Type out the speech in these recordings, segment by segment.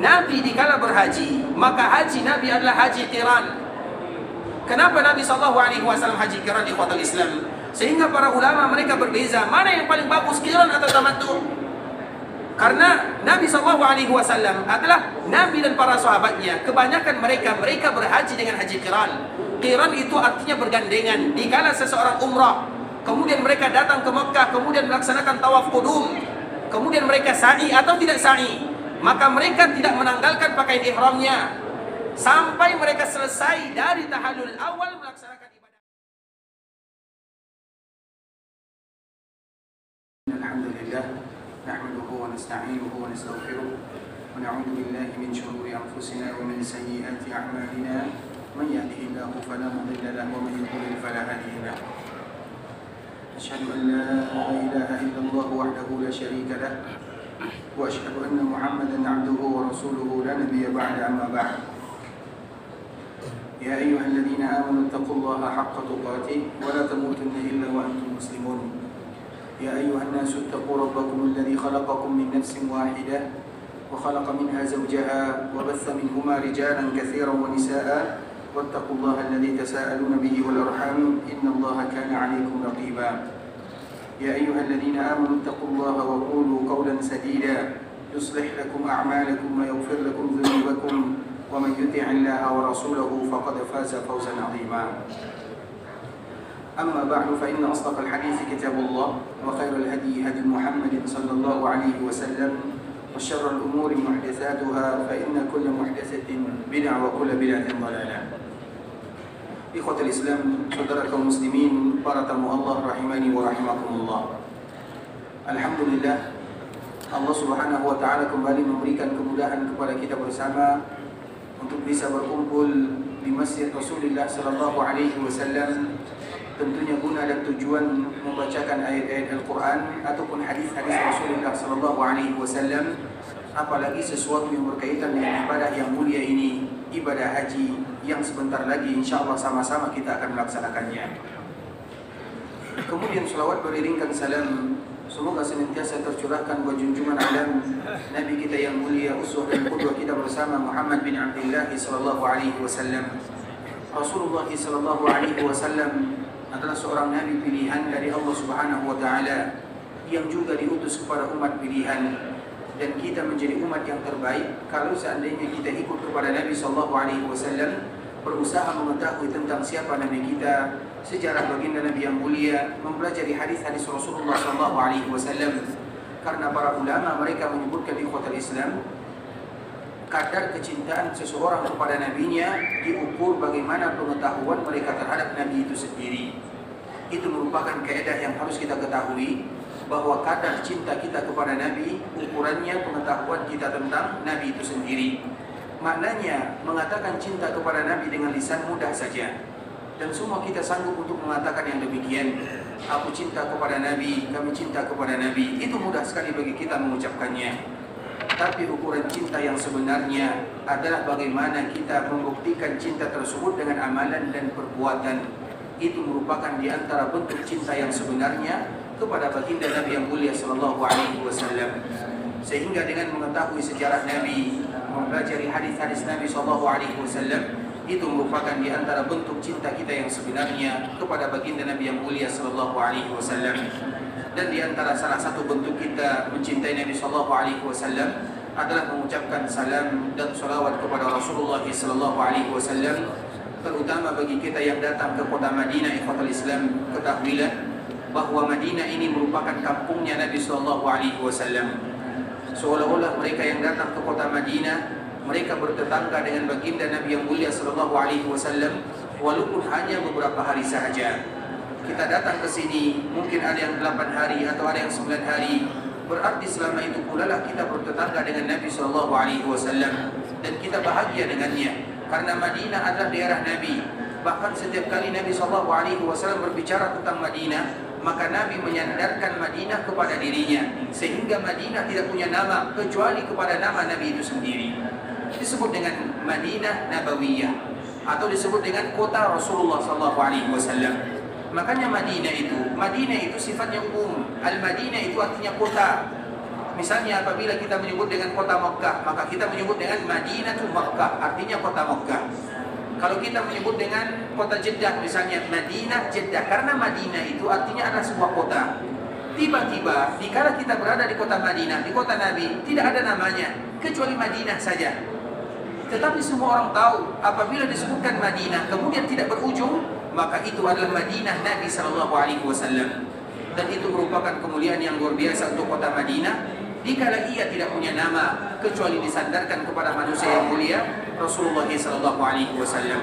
Nabi dikala berhaji, maka haji Nabi adalah haji qiran. Kenapa Nabi SAW haji qiran di ikhwatul Islam? Sehingga para ulama mereka berbeza, mana yang paling bagus, qiran atau tamattu? Karena Nabi SAW adalah Nabi dan para sahabatnya, kebanyakan mereka berhaji dengan haji qiran. Qiran itu artinya bergandengan. Dikala seseorang umrah, kemudian mereka datang ke Mekah, kemudian melaksanakan tawaf qudum, kemudian mereka sa'i atau tidak sa'i, maka mereka tidak menanggalkan pakaian ihramnya sampai mereka selesai dari tahallul awal melaksanakan ibadah. Alhamdulillah, nahmaduhu wa nasta'inuhu wa nastaghfiruh wa na'udzu billahi min shururi anfusina wa min sayyiati a'malina. من يهده الله فلا مضل له ومن يضلل فلا هادي له. أشهد أن لا إله إلا الله وحده لا شريك له وأشهد أن محمدا عبده ورسوله لا نبي بعد. أما بعد، يا أيها الذين آمنوا اتقوا الله حق تقاته ولا تموتن إلا وأنتم مسلمون. يا أيها الناس اتقوا ربكم الذي خلقكم من نفس واحدة وخلق منها زوجها وبث منهما رجالا كثيرا ونساء واتقوا الله الذي تساءلون به والأرحام إن الله كان عليكم رقيبا. يا أيها الذين آمنوا اتقوا الله وقولوا قولا سديدا يصلح لكم أعمالكم ويغفر لكم ذنوبكم ومن يطع الله ورسوله فقد فاز فوزا عظيما. أما بعد، فإن أصدق الحديث كتاب الله وخير الهدي هدي محمد صلى الله عليه وسلم وشر الأمور محدثاتها فإن كل محدثة بدعة وكل بدعة ضلالة. Ikhwatul Islam, saudara kaum muslimin, para tamu Allah rahimani wa rahimakumullah. Alhamdulillah, Allah Subhanahu wa taala kembali memberikan kemudahan kepada kita bersama untuk bisa berkumpul di Masjid Rasulullah sallallahu alaihi wasallam, tentunya guna dan tujuan membacakan ayat-ayat Al-Qur'an ataupun hadis-hadis Rasulullah sallallahu alaihi wasallam, apalagi sesuatu yang berkaitan dengan ibadah yang mulia ini, ibadah haji yang sebentar lagi insyaallah sama-sama kita akan melaksanakannya. Kemudian selawat beriringkan salam semoga senantiasa tercurahkan buat junjungan alam Nabi kita yang mulia, uswah dan qudwah kita bersama, Muhammad bin Abdullah sallallahu alaihi wasallam. Rasulullah sallallahu alaihi wasallam adalah seorang nabi pilihan dari Allah Subhanahu wa taala yang juga diutus kepada umat pilihan, dan kita menjadi umat yang terbaik kalau seandainya kita ikut kepada Nabi sallallahu alaihi wasallam, berusaha mengetahui tentang siapa Nabi kita, sejarah baginda Nabi yang mulia, mempelajari hadis-hadis Rasulullah sallallahu alaihi wasallam. Karena para ulama mereka menyebutkan di ikhwatul Islam, kadar kecintaan seseorang kepada nabinya diukur bagaimana pengetahuan mereka terhadap Nabi itu sendiri. Itu merupakan kaidah yang harus kita ketahui, bahwa kadar cinta kita kepada Nabi ukurannya pengetahuan kita tentang Nabi itu sendiri. Maknanya mengatakan cinta kepada Nabi dengan lisan mudah saja, dan semua kita sanggup untuk mengatakan yang demikian. Aku cinta kepada Nabi, kami cinta kepada Nabi, itu mudah sekali bagi kita mengucapkannya. Tapi ukuran cinta yang sebenarnya adalah bagaimana kita membuktikan cinta tersebut dengan amalan dan perbuatan. Itu merupakan di antara bentuk cinta yang sebenarnya kepada baginda Nabi yang mulia sallallahu alaihi wasallam. Sehingga dengan mengetahui sejarah Nabi, mempelajari hadis-hadis Nabi sallallahu alaihi wasallam, itu merupakan di antara bentuk cinta kita yang sebenarnya kepada baginda Nabi yang mulia sallallahu alaihi wasallam. Dan di antara salah satu bentuk kita mencintai Nabi sallallahu alaihi wasallam adalah mengucapkan salam dan salawat kepada Rasulullah sallallahu alaihi wasallam. Terutama bagi kita yang datang ke kota Madinah, ikhwatul Islam, ketahuilah bahwa Madinah ini merupakan kampungnya Nabi sallallahu alaihi wasallam. Seolah-olah mereka yang datang ke kota Madinah, mereka bertetangga dengan baginda Nabi yang mulia sallallahu alaihi wasallam, walaupun hanya beberapa hari sahaja. Kita datang ke sini, mungkin ada yang 8 hari atau ada yang 9 hari. Berarti selama itu pula lah kita bertetangga dengan Nabi sallallahu alaihi wasallam, dan kita bahagia dengannya. Karena Madinah adalah daerah Nabi. Bahkan setiap kali Nabi sallallahu alaihi wasallam berbicara tentang Madinah, maka Nabi menyandarkan Madinah kepada dirinya, sehingga Madinah tidak punya nama kecuali kepada nama Nabi itu sendiri. Disebut dengan Madinah Nabawiyah, atau disebut dengan kota Rasulullah sallallahu alaihi wasallam. Makanya Madinah itu sifatnya umum. Al-Madinah itu artinya kota. Misalnya apabila kita menyebut dengan kota Mekah, maka kita menyebut dengan Madinatul Makkah, artinya kota Mekah. Kalau kita menyebut dengan kota Jeddah, misalnya Madinah Jeddah, karena Madinah itu artinya adalah sebuah kota. Tiba-tiba, dikala kita berada di kota Madinah, di kota Nabi, tidak ada namanya, kecuali Madinah saja. Tetapi semua orang tahu, apabila disebutkan Madinah, kemudian tidak berujung, maka itu adalah Madinah Nabi SAW. Dan itu merupakan kemuliaan yang luar biasa untuk kota Madinah. Dikala ia tidak punya nama kecuali disandarkan kepada manusia yang mulia Rasulullah SAW.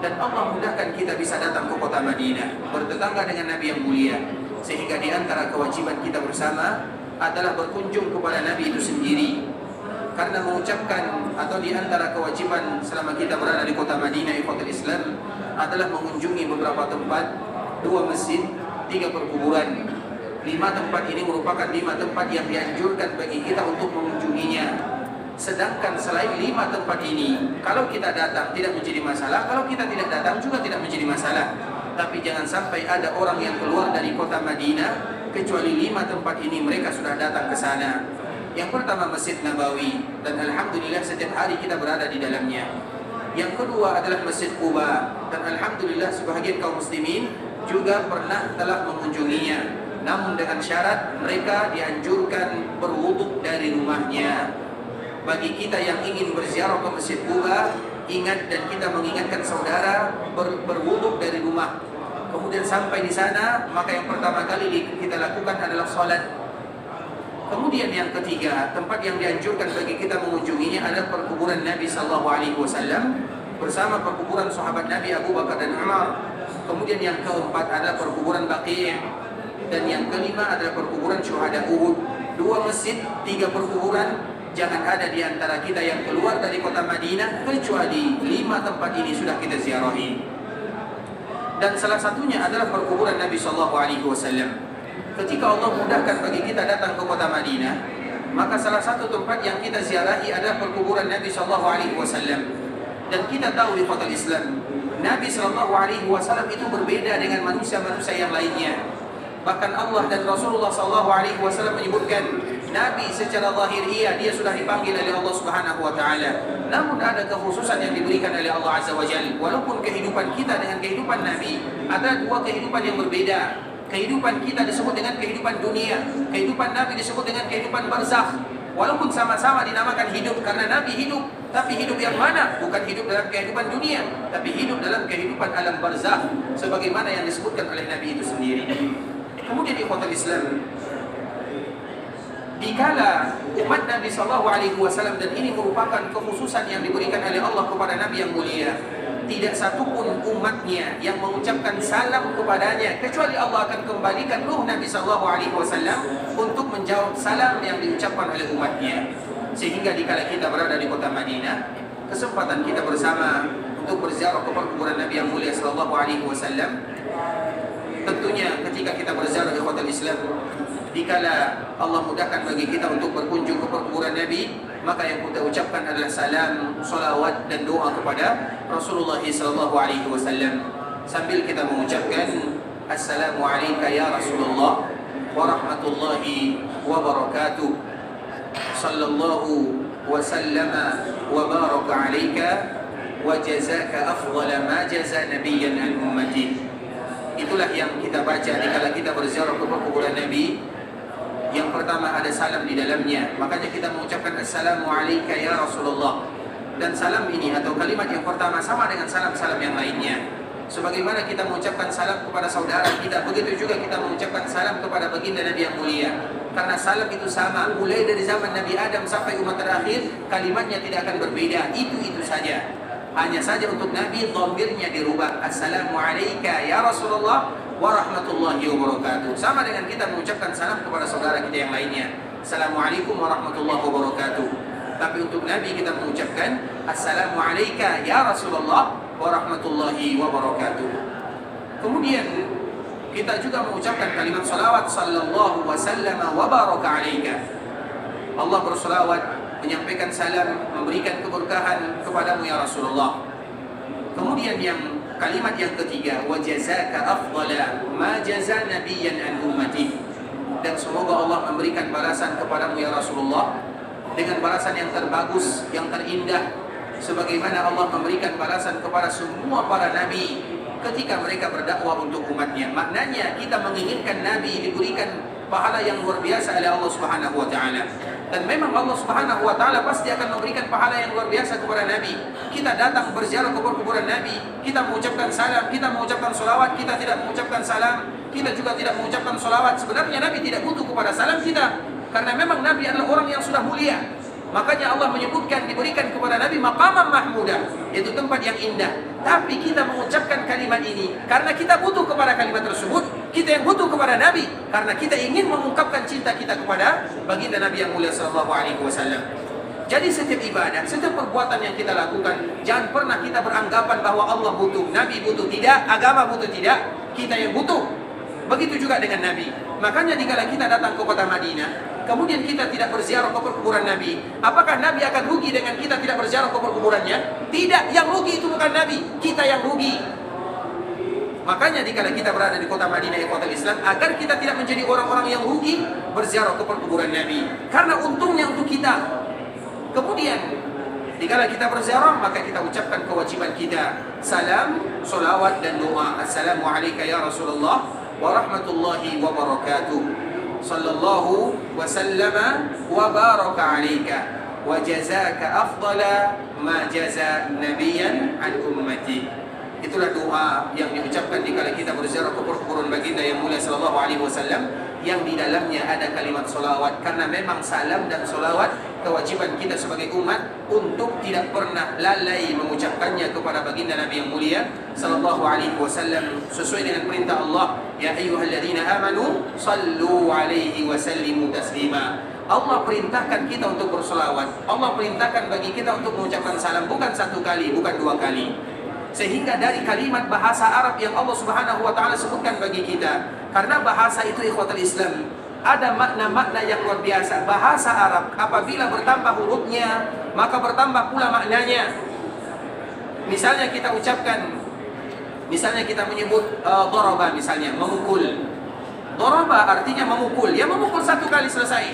Dan Allah mudahkan kita bisa datang ke kota Madinah, bertetangga dengan Nabi yang mulia, sehingga di antara kewajiban kita bersama adalah berkunjung kepada Nabi itu sendiri. Karena mengucapkan atau di antara kewajiban selama kita berada di kota Madinah ikhwatul Islam adalah mengunjungi beberapa tempat, 2 masjid, 3 perkuburan. 5 tempat ini merupakan 5 tempat yang dianjurkan bagi kita untuk mengunjunginya. Sedangkan selain 5 tempat ini, kalau kita datang tidak menjadi masalah, kalau kita tidak datang juga tidak menjadi masalah. Tapi jangan sampai ada orang yang keluar dari kota Madinah kecuali 5 tempat ini mereka sudah datang ke sana. Yang pertama Masjid Nabawi, dan alhamdulillah setiap hari kita berada di dalamnya. Yang kedua adalah Masjid Quba, dan alhamdulillah sebahagian kaum muslimin juga pernah telah mengunjunginya. Namun dengan syarat mereka dianjurkan berwuduk dari rumahnya. Bagi kita yang ingin berziarah ke Masjid Quba, ingat dan kita mengingatkan saudara berwuduk dari rumah. Kemudian sampai di sana, maka yang pertama kali kita lakukan adalah salat. Kemudian yang ketiga, tempat yang dianjurkan bagi kita mengunjunginya adalah perkuburan Nabi SAW bersama perkuburan sahabat Nabi Abu Bakar dan Umar. Kemudian yang keempat adalah perkuburan Baqi'. Dan yang kelima adalah perkuburan syuhada Uhud. 2 masjid, 3 perkuburan. Jangan ada di antara kita yang keluar dari kota Madinah kecuali 5 tempat ini sudah kita ziarahi. Dan salah satunya adalah perkuburan Nabi SAW. Ketika Allah mudahkan bagi kita datang ke kota Madinah, maka salah satu tempat yang kita ziarahi adalah perkuburan Nabi SAW. Dan kita tahu di kota Islam, Nabi SAW itu berbeda dengan manusia-manusia yang lainnya. Bahkan Allah dan Rasulullah SAW menyebutkan Nabi secara zahir dia sudah dipanggil oleh Allah Subhanahu wa taala. Namun ada kekhususan yang diberikan oleh Allah Azza wa Jalla. Walaupun kehidupan kita dengan kehidupan Nabi ada 2 kehidupan yang berbeda. Kehidupan kita disebut dengan kehidupan dunia, kehidupan Nabi disebut dengan kehidupan barzakh. Walaupun sama-sama dinamakan hidup karena Nabi hidup, tapi hidup yang mana? Bukan hidup dalam kehidupan dunia, tapi hidup dalam kehidupan alam barzakh, sebagaimana yang disebutkan oleh Nabi itu sendiri. Kemudian ikhwatul Islam, dikala umat Nabi SAW, dan ini merupakan kekhususan yang diberikan oleh Allah kepada Nabi yang mulia, tidak satupun umatnya yang mengucapkan salam kepadanya kecuali Allah akan kembalikan ruh Nabi SAW untuk menjawab salam yang diucapkan oleh umatnya. Sehingga dikala kita berada di kota Madinah, kesempatan kita bersama untuk berziarah ke perkuburan Nabi yang mulia SAW. Tentunya ketika kita berziarah di kota Islam, dikala Allah mudahkan bagi kita untuk berkunjung ke perkuburan Nabi, maka yang kita ucapkan adalah salam, salawat dan doa kepada Rasulullah SAW sambil kita mengucapkan Assalamu alayka ya Rasulullah wa rahmatullahi wa barakatuh. Sallallahu wa sallama wa baraka alayka wa jazaka afdala ma jaza nabiyyan an ummati. Itulah yang kita baca dikala kita berziarah ke perkuburan Nabi. Yang pertama ada salam di dalamnya, makanya kita mengucapkan Assalamu alayka ya Rasulullah. Dan salam ini atau kalimat yang pertama sama dengan salam-salam yang lainnya. Sebagaimana kita mengucapkan salam kepada saudara kita, begitu juga kita mengucapkan salam kepada baginda Nabi yang mulia. Karena salam itu sama, mulai dari zaman Nabi Adam sampai umat terakhir, kalimatnya tidak akan berbeda, itu saja. Hanya saja untuk Nabi dhamirnya dirubah, Assalamu alayka ya Rasulullah wa rahmatullahi wa barakatuh. Sama dengan kita mengucapkan salam kepada saudara kita yang lainnya, Assalamualaikum warahmatullahi wabarakatuh. Tapi untuk Nabi kita mengucapkan Assalamu alayka ya Rasulullah wa rahmatullahi wa barakatuh. Kemudian kita juga mengucapkan kalimat salawat, sallallahu wa sallama wa baraka alayka. Allah bersalawat, menyampaikan salam, memberikan keberkahan kepadamu ya Rasulullah. Kemudian yang kalimat yang ketiga, wa jazaka afdala ma jaza nabiyyan an ummati. dan semoga Allah memberikan balasan kepadamu ya Rasulullah dengan balasan yang terbagus, yang terindah, sebagaimana Allah memberikan balasan kepada semua para nabi ketika mereka berdakwah untuk umatnya. Maknanya kita menginginkan nabi diberikan pahala yang luar biasa oleh Allah Subhanahu wa taala. Dan memang Allah Subhanahu wa taala pasti akan memberikan pahala yang luar biasa kepada nabi. Kita datang berziarah ke kuburan nabi, kita mengucapkan salam, kita mengucapkan salawat, kita tidak mengucapkan salam, kita juga tidak mengucapkan salawat. Sebenarnya nabi tidak butuh kepada salam kita, karena memang nabi adalah orang yang sudah mulia. Makanya Allah menyebutkan diberikan kepada nabi maqaman mahmudah, yaitu tempat yang indah. Tapi kita mengucapkan kalimat ini karena kita butuh kepada kalimat tersebut. Kita yang butuh kepada nabi karena kita ingin mengungkapkan cinta kita kepada baginda Nabi yang mulia sallallahu alaihi wasallam. Jadi setiap ibadah, setiap perbuatan yang kita lakukan, jangan pernah kita beranggapan bahwa Allah butuh, nabi butuh, tidak, agama butuh, tidak, kita yang butuh. Begitu juga dengan nabi. Makanya dikala kita datang ke kota Madinah, kemudian kita tidak berziarah ke kuburan Nabi, apakah Nabi akan rugi dengan kita tidak berziarah ke kuburannya? Tidak, yang rugi itu bukan Nabi, kita yang rugi. Makanya dikala kita berada di kota Madinah, kota Islam, agar kita tidak menjadi orang-orang yang rugi berziarah ke kuburan Nabi, karena untungnya untuk kita. Kemudian dikala kita berziarah, maka kita ucapkan kewajiban kita, salam, salawat dan doa. Assalamualaikum ya Rasulullah wa rahmatullahi wa barakatuh. Sallallahu wa sallama wa baraka alaika wa jazaka afdala ma jaza nabiyan an ummati. Itulah doa yang diucapkan dikala kita berziarah ke kuburan baginda yang mulia sallallahu alaihi wasallam, yang di dalamnya ada kalimat salawat. Karena memang salam dan salawat kewajiban kita sebagai umat untuk tidak pernah lalai mengucapkannya kepada baginda Nabi yang mulia sallallahu alaihi wasallam, sesuai dengan perintah Allah, ya ayyuhalladzina amanu sallu alaihi wa sallimu taslima. Allah perintahkan kita untuk berselawat. Allah perintahkan bagi kita untuk mengucapkan salam, bukan satu kali, bukan dua kali. Sehingga dari kalimat bahasa Arab yang Allah Subhanahu wa taala sebutkan bagi kita, karena bahasa itu ikhwatul Islam ada makna-makna yang luar biasa. Bahasa Arab apabila bertambah hurufnya, maka bertambah pula maknanya. Misalnya kita ucapkan, misalnya kita menyebut daraba, misalnya memukul. Daraba artinya memukul, ya memukul satu kali selesai.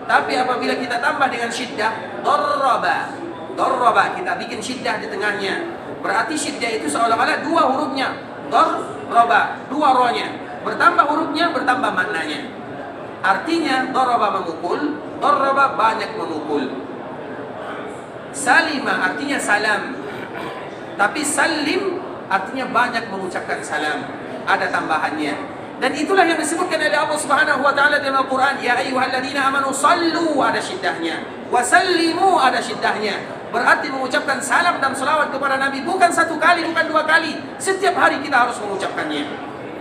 Tapi apabila kita tambah dengan syiddah, daraba, daraba, kita bikin syiddah di tengahnya, berarti syiddah itu seolah-olah dua hurufnya, daraba, dua rohnya, bertambah hurufnya, bertambah maknanya. Artinya daraba memukul, daraba banyak memukul. Salima artinya salam, tapi salim artinya banyak mengucapkan salam, ada tambahannya. Dan itulah yang disebutkan oleh Allah Subhanahu wa taala dalam Al-Qur'an, ya ayyuhalladzina amanu sallu, ada syiddahnya, wa sallimu, ada syiddahnya. Berarti mengucapkan salam dan selawat kepada Nabi bukan satu kali, bukan dua kali. Setiap hari kita harus mengucapkannya.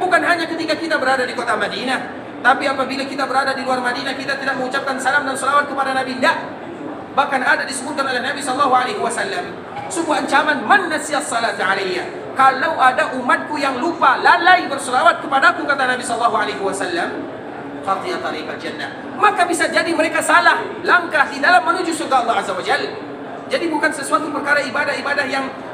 Bukan hanya ketika kita berada di kota Madinah, tapi apabila kita berada di luar Madinah, kita tidak mengucapkan salam dan selawat kepada Nabi. Tidak. Bahkan ada disebutkan oleh Nabi SAW, sebuah ancaman, man nasiyas salata alayya. Kalau ada umatku yang lupa, lalai berselawat kepadaku, kata Nabi SAW, khatiya tariqal jannah, maka bisa jadi mereka salah langkah di dalam menuju surga Allah Azza wa Jalla. Jadi bukan sesuatu perkara ibadah-ibadah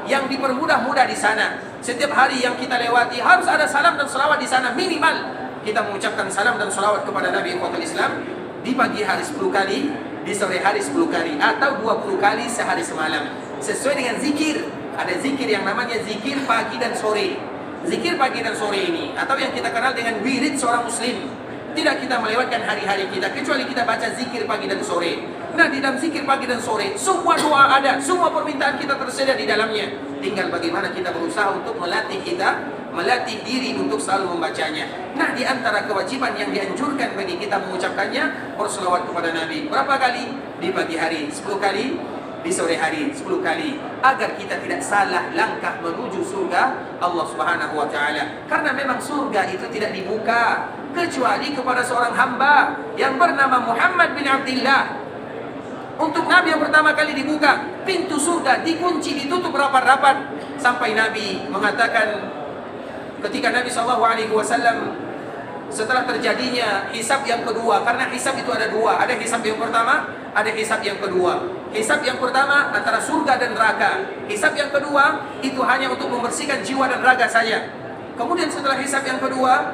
yang dipermudah-mudah di sana. Setiap hari yang kita lewati harus ada salam dan selawat di sana. Minimal kita mengucapkan salam dan selawat kepada Nabi Muhammad Islam di pagi hari 10 kali, di sore hari 10 kali, atau 20 kali sehari semalam. Sesuai dengan zikir. Ada zikir yang namanya zikir pagi dan sore. Zikir pagi dan sore ini, atau yang kita kenal dengan wirid seorang muslim. Tidak kita melewatkan hari-hari kita kecuali kita baca zikir pagi dan sore. Nah, di dalam zikir pagi dan sore, semua doa ada, semua permintaan kita tersedia di dalamnya. Tinggal bagaimana kita berusaha untuk melatih diri untuk selalu membacanya. Nah, di antara kewajiban yang dianjurkan bagi kita mengucapkannya, berselawat kepada Nabi. Berapa kali? Di pagi hari 10 kali, di sore hari 10 kali, agar kita tidak salah langkah menuju surga Allah Subhanahu wa taala. Karena memang surga itu tidak dibuka kecuali kepada seorang hamba yang bernama Muhammad bin Abdullah. Untuk Nabi yang pertama kali dibuka pintu surga, dikunci, ditutup rapat-rapat, sampai Nabi mengatakan ketika Nabi SAW setelah terjadinya hisab yang kedua, karena hisab itu ada dua, ada hisab yang pertama, ada hisab yang kedua. Hisab yang pertama antara surga dan neraka. Hisab yang kedua itu hanya untuk membersihkan jiwa dan raga saja. Kemudian setelah hisab yang kedua,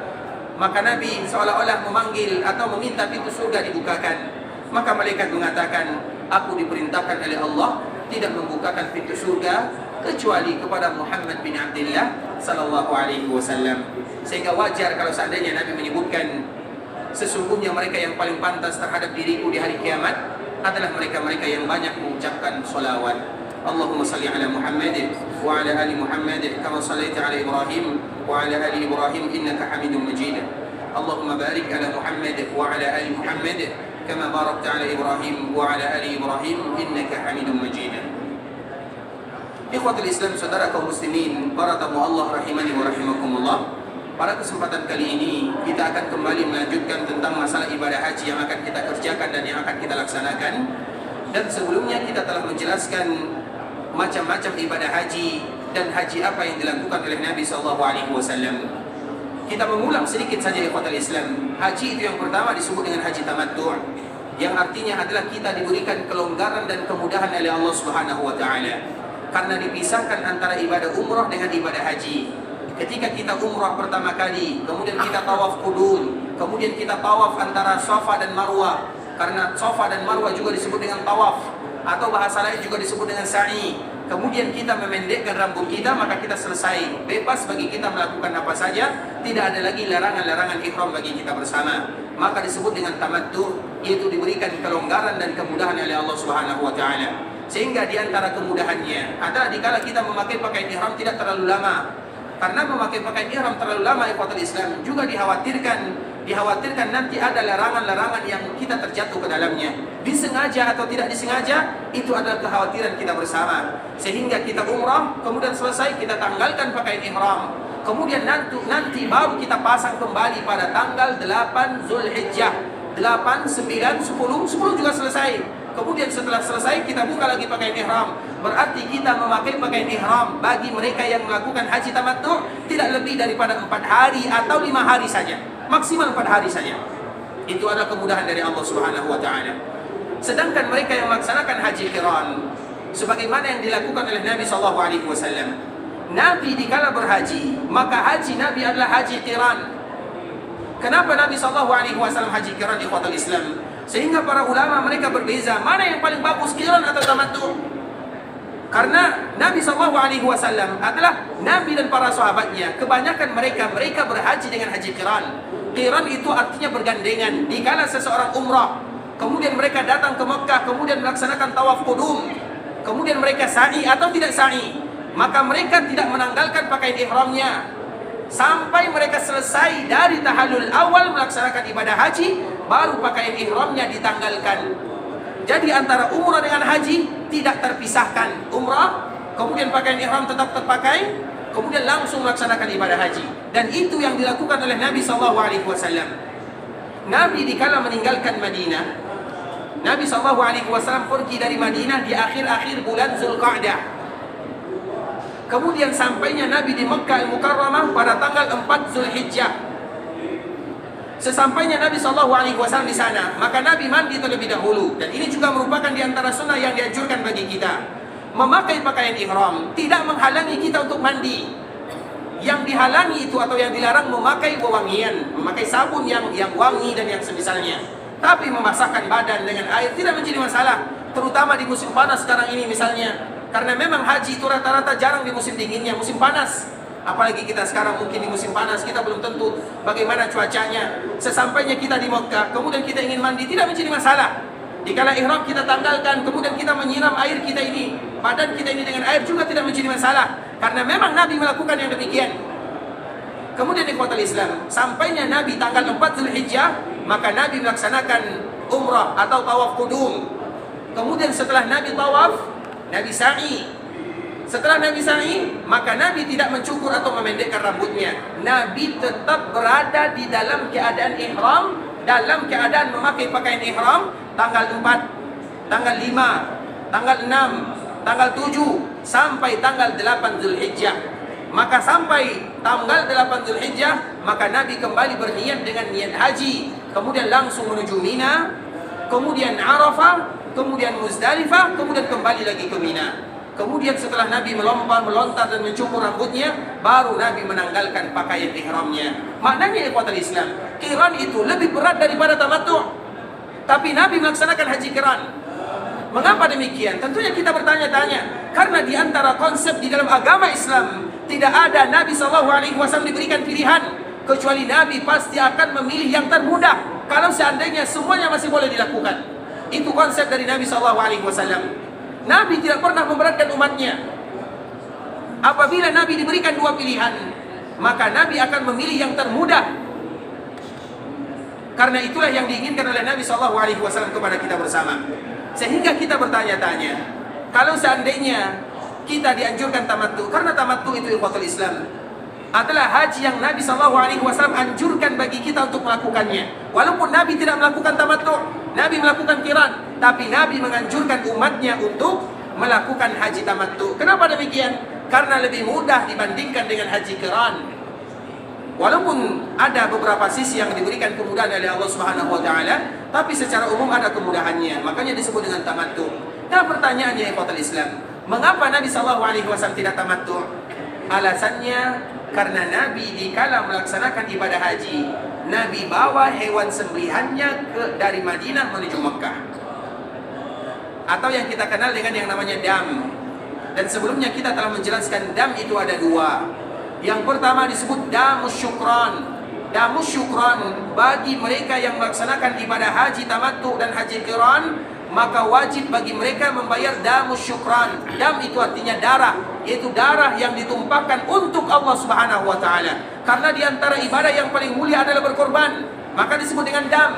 maka Nabi seolah-olah memanggil atau meminta pintu surga dibukakan. Maka malaikat mengatakan, aku diperintahkan oleh Allah tidak membukakan pintu surga kecuali kepada Muhammad bin Abdullah sallallahu alaihi wasallam. Sehingga wajar kalau seandainya Nabi menyebutkan, sesungguhnya mereka yang paling pantas terhadap diriku di hari kiamat adalah mereka-mereka yang banyak mengucapkan salawat. Allahumma salli ala Muhammad wa ala ali Muhammad kama sallaita ala Ibrahim wa ala ali Ibrahim innaka Hamidum Majid. Allahumma barik ala Muhammad wa ala ali Muhammad kama barakta ala Ibrahim wa ala ali Ibrahim innaka Hamidum Majid. Ikhwatul Islam, saudara kaum muslimin, para tamu Allah rahimani wa rahimakumullah. Pada kesempatan kali ini kita akan kembali melanjutkan tentang masalah ibadah haji yang akan kita kerjakan dan yang akan kita laksanakan. Dan sebelumnya kita telah menjelaskan macam-macam ibadah haji dan haji apa yang dilakukan oleh Nabi SAW. Kita mengulang sedikit saja ikhwatul Islam. Haji itu yang pertama disebut dengan haji tamattu', yang artinya adalah kita diberikan kelonggaran dan kemudahan oleh Allah Subhanahu wa taala. Karena dipisahkan antara ibadah umrah dengan ibadah haji. Ketika kita umrah pertama kali, kemudian kita tawaf qudum, kemudian kita tawaf antara Safa dan Marwah. Karena Safa dan Marwah juga disebut dengan tawaf, atau bahasa lain juga disebut dengan sa'i. Kemudian kita memendekkan rambut kita, maka kita selesai. Bebas bagi kita melakukan apa saja, tidak ada lagi larangan-larangan ihram bagi kita bersama. Maka disebut dengan tamattu', yaitu diberikan kelonggaran dan kemudahan oleh Allah Subhanahu wa taala. Sehingga di antara kemudahannya adalah dikala kita memakai pakaian ihram tidak terlalu lama. Karena memakai pakaian ihram terlalu lama ikhwatul Islam juga dikhawatirkan nanti ada larangan-larangan yang kita terjatuh ke dalamnya. Disengaja atau tidak disengaja, itu adalah kekhawatiran kita bersama. Sehingga kita umrah, kemudian selesai kita tanggalkan pakaian ihram. Kemudian nanti baru kita pasang kembali pada tanggal 8 Zulhijjah. 8, 9, 10 juga selesai. Kemudian setelah selesai kita buka lagi pakaian ihram. Berarti kita memakai pakaian ihram bagi mereka yang melakukan haji tamattu' tidak lebih daripada 4 hari atau 5 hari saja. Maksimal 4 hari saja. Itu adalah kemudahan dari Allah Subhanahu wa taala. Sedangkan mereka yang melaksanakan haji qiran, sebagaimana yang dilakukan oleh Nabi sallallahu alaihi wasallam. Nabi dikala berhaji, maka haji Nabi adalah haji qiran. Kenapa Nabi sallallahu alaihi wasallam haji qiran ikhwatul Islam? Sehingga para ulama mereka berbeza mana yang paling bagus, qiran atau tamattu'. Karena Nabi SAW adalah Nabi dan para sahabatnya, kebanyakan mereka berhaji dengan haji qiran. Qiran itu artinya bergandengan. Dikala seseorang umrah, kemudian mereka datang ke Mekah, kemudian melaksanakan tawaf qudum, kemudian mereka sa'i atau tidak sa'i, maka mereka tidak menanggalkan pakaian ihramnya sampai mereka selesai dari tahallul awal melaksanakan ibadah haji, baru pakaian ihramnya ditanggalkan. Jadi antara umrah dengan haji tidak terpisahkan. Umrah, kemudian pakaian ihram tetap terpakai, kemudian langsung melaksanakan ibadah haji. Dan itu yang dilakukan oleh Nabi SAW. Nabi dikala meninggalkan Madinah, Nabi SAW pergi dari Madinah di akhir-akhir bulan Zulqa'dah. Kemudian sampainya Nabi di Mekkah Al-Mukarramah pada tanggal 4 Zulhijjah. Sesampainya Nabi SAW di sana, maka Nabi mandi terlebih dahulu. Dan ini juga merupakan di antara sunnah yang dianjurkan bagi kita. Memakai pakaian ihram tidak menghalangi kita untuk mandi. Yang dihalangi itu atau yang dilarang memakai wewangian, memakai sabun yang wangi dan yang semisalnya. Tapi memasakkan badan dengan air tidak menjadi masalah, terutama di musim panas sekarang ini misalnya. Karena memang haji itu rata-rata jarang di musim dinginnya, musim panas. Apalagi kita sekarang mungkin di musim panas, kita belum tentu bagaimana cuacanya. Sesampainya kita di Mekah, kemudian kita ingin mandi, tidak menjadi masalah. Dikala ihram kita tanggalkan, kemudian kita menyiram air kita ini, badan kita ini dengan air juga tidak menjadi masalah. Karena memang Nabi melakukan yang demikian. Kemudian ikhwatul Islam, sampainya Nabi tanggal 4 Zulhijjah, maka Nabi melaksanakan umrah atau tawaf qudum. Kemudian setelah Nabi tawaf, Nabi sa'i. Setelah Nabi sa'i, maka Nabi tidak mencukur atau memendekkan rambutnya. Nabi tetap berada di dalam keadaan ihram, dalam keadaan memakai pakaian ihram, tanggal 4, tanggal 5, tanggal 6, tanggal 7, sampai tanggal 8 Zulhijjah. Maka sampai tanggal 8 Zulhijjah, maka Nabi kembali berniat dengan niat haji. Kemudian langsung menuju Mina, kemudian Arafah, kemudian Muzdalifah, kemudian kembali lagi ke Mina. Kemudian setelah Nabi melontar dan mencukur rambutnya, baru Nabi menanggalkan pakaian ihramnya. Maknanya ikhwatul Islam, qiran itu lebih berat daripada tamattu'. Tapi Nabi melaksanakan haji qiran. Mengapa demikian? Tentunya kita bertanya-tanya. Karena di antara konsep di dalam agama Islam, tidak ada Nabi SAW diberikan pilihan, kecuali Nabi pasti akan memilih yang termudah. Kalau seandainya semuanya masih boleh dilakukan. Itu konsep dari Nabi SAW. Nabi tidak pernah memberatkan umatnya. Apabila Nabi diberikan dua pilihan, maka Nabi akan memilih yang termudah. Karena itulah yang diinginkan oleh Nabi SAW kepada kita bersama. Sehingga kita bertanya-tanya, kalau seandainya kita dianjurkan tamattu, karena tamattu itu ikhwatul Islam adalah haji yang Nabi SAW anjurkan bagi kita untuk melakukannya. Walaupun Nabi tidak melakukan tamattu, Nabi melakukan qiran, tapi Nabi menganjurkan umatnya untuk melakukan haji tamattu. Kenapa demikian? Karena lebih mudah dibandingkan dengan haji qiran. Walaupun ada beberapa sisi yang diberikan kemudahan oleh Allah Subhanahu wa taala, tapi secara umum ada kemudahannya. Makanya disebut dengan tamattu. Nah, pertanyaannya ikhwatul Islam, mengapa Nabi SAW tidak tamattu? Alasannya karena Nabi dikala melaksanakan ibadah haji, Nabi bawa hewan sembelihannya dari Madinah menuju Mekah, atau yang kita kenal dengan yang namanya dam. Dan sebelumnya kita telah menjelaskan dam itu ada dua. Yang pertama disebut damus syukran. Damus syukran bagi mereka yang melaksanakan ibadah haji tamattu dan haji qiran, maka wajib bagi mereka membayar damus syukran. Dam itu artinya darah, yaitu darah yang ditumpahkan untuk Allah Subhanahu wa taala. Karena di antara ibadah yang paling mulia adalah berkorban, maka disebut dengan dam.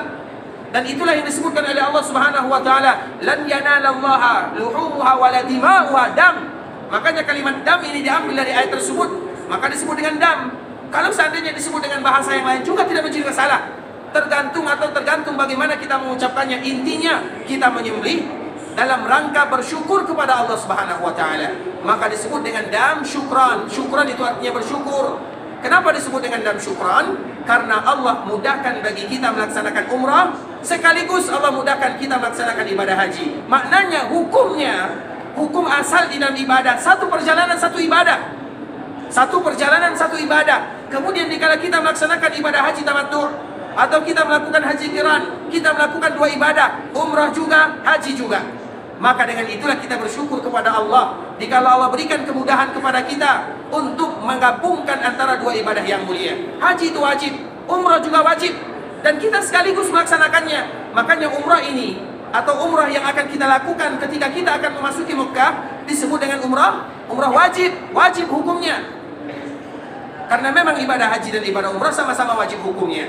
Dan itulah yang disebutkan oleh Allah Subhanahu wa taala, lan yanalallaha luhumuha wala dima'uha dam. Makanya kalimat dam ini diambil dari ayat tersebut, maka disebut dengan dam. Kalau seandainya disebut dengan bahasa yang lain juga tidak menjadi masalah. Tergantung bagaimana kita mengucapkannya. Intinya kita menyembelih dalam rangka bersyukur kepada Allah Subhanahu wa taala. Maka disebut dengan dam syukran. Syukran itu artinya bersyukur. Kenapa disebut dengan dam syukran? Karena Allah mudahkan bagi kita melaksanakan umrah, sekaligus Allah mudahkan kita melaksanakan ibadah haji. Maknanya hukum asal di dalam ibadah, satu perjalanan satu ibadah. Satu perjalanan satu ibadah. Kemudian dikala kita melaksanakan ibadah haji tamattu atau kita melakukan haji qiran, kita melakukan dua ibadah, umrah juga, haji juga. Maka dengan itulah kita bersyukur kepada Allah dikala Allah berikan kemudahan kepada kita untuk menggabungkan antara dua ibadah yang mulia. Haji itu wajib, umrah juga wajib, dan kita sekaligus melaksanakannya. Makanya umrah ini atau umrah yang akan kita lakukan ketika kita akan memasuki Mekah disebut dengan umrah wajib hukumnya. Karena memang ibadah haji dan ibadah umrah sama-sama wajib hukumnya.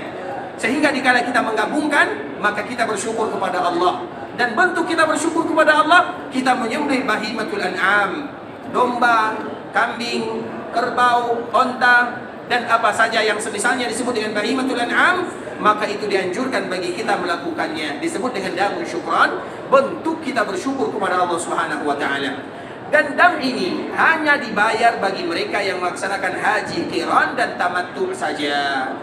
Sehingga dikala kita menggabungkan, maka kita bersyukur kepada Allah. Dan bentuk kita bersyukur kepada Allah, kita menyembelih bahimatul an'am, domba, kambing, kerbau, onta, dan apa saja yang semisalnya disebut dengan bahimatul an'am, maka itu dianjurkan bagi kita melakukannya. Disebut dengan damu syukran, bentuk kita bersyukur kepada Allah Subhanahu wa taala. Dan dam ini hanya dibayar bagi mereka yang melaksanakan haji qiran dan tamattu saja.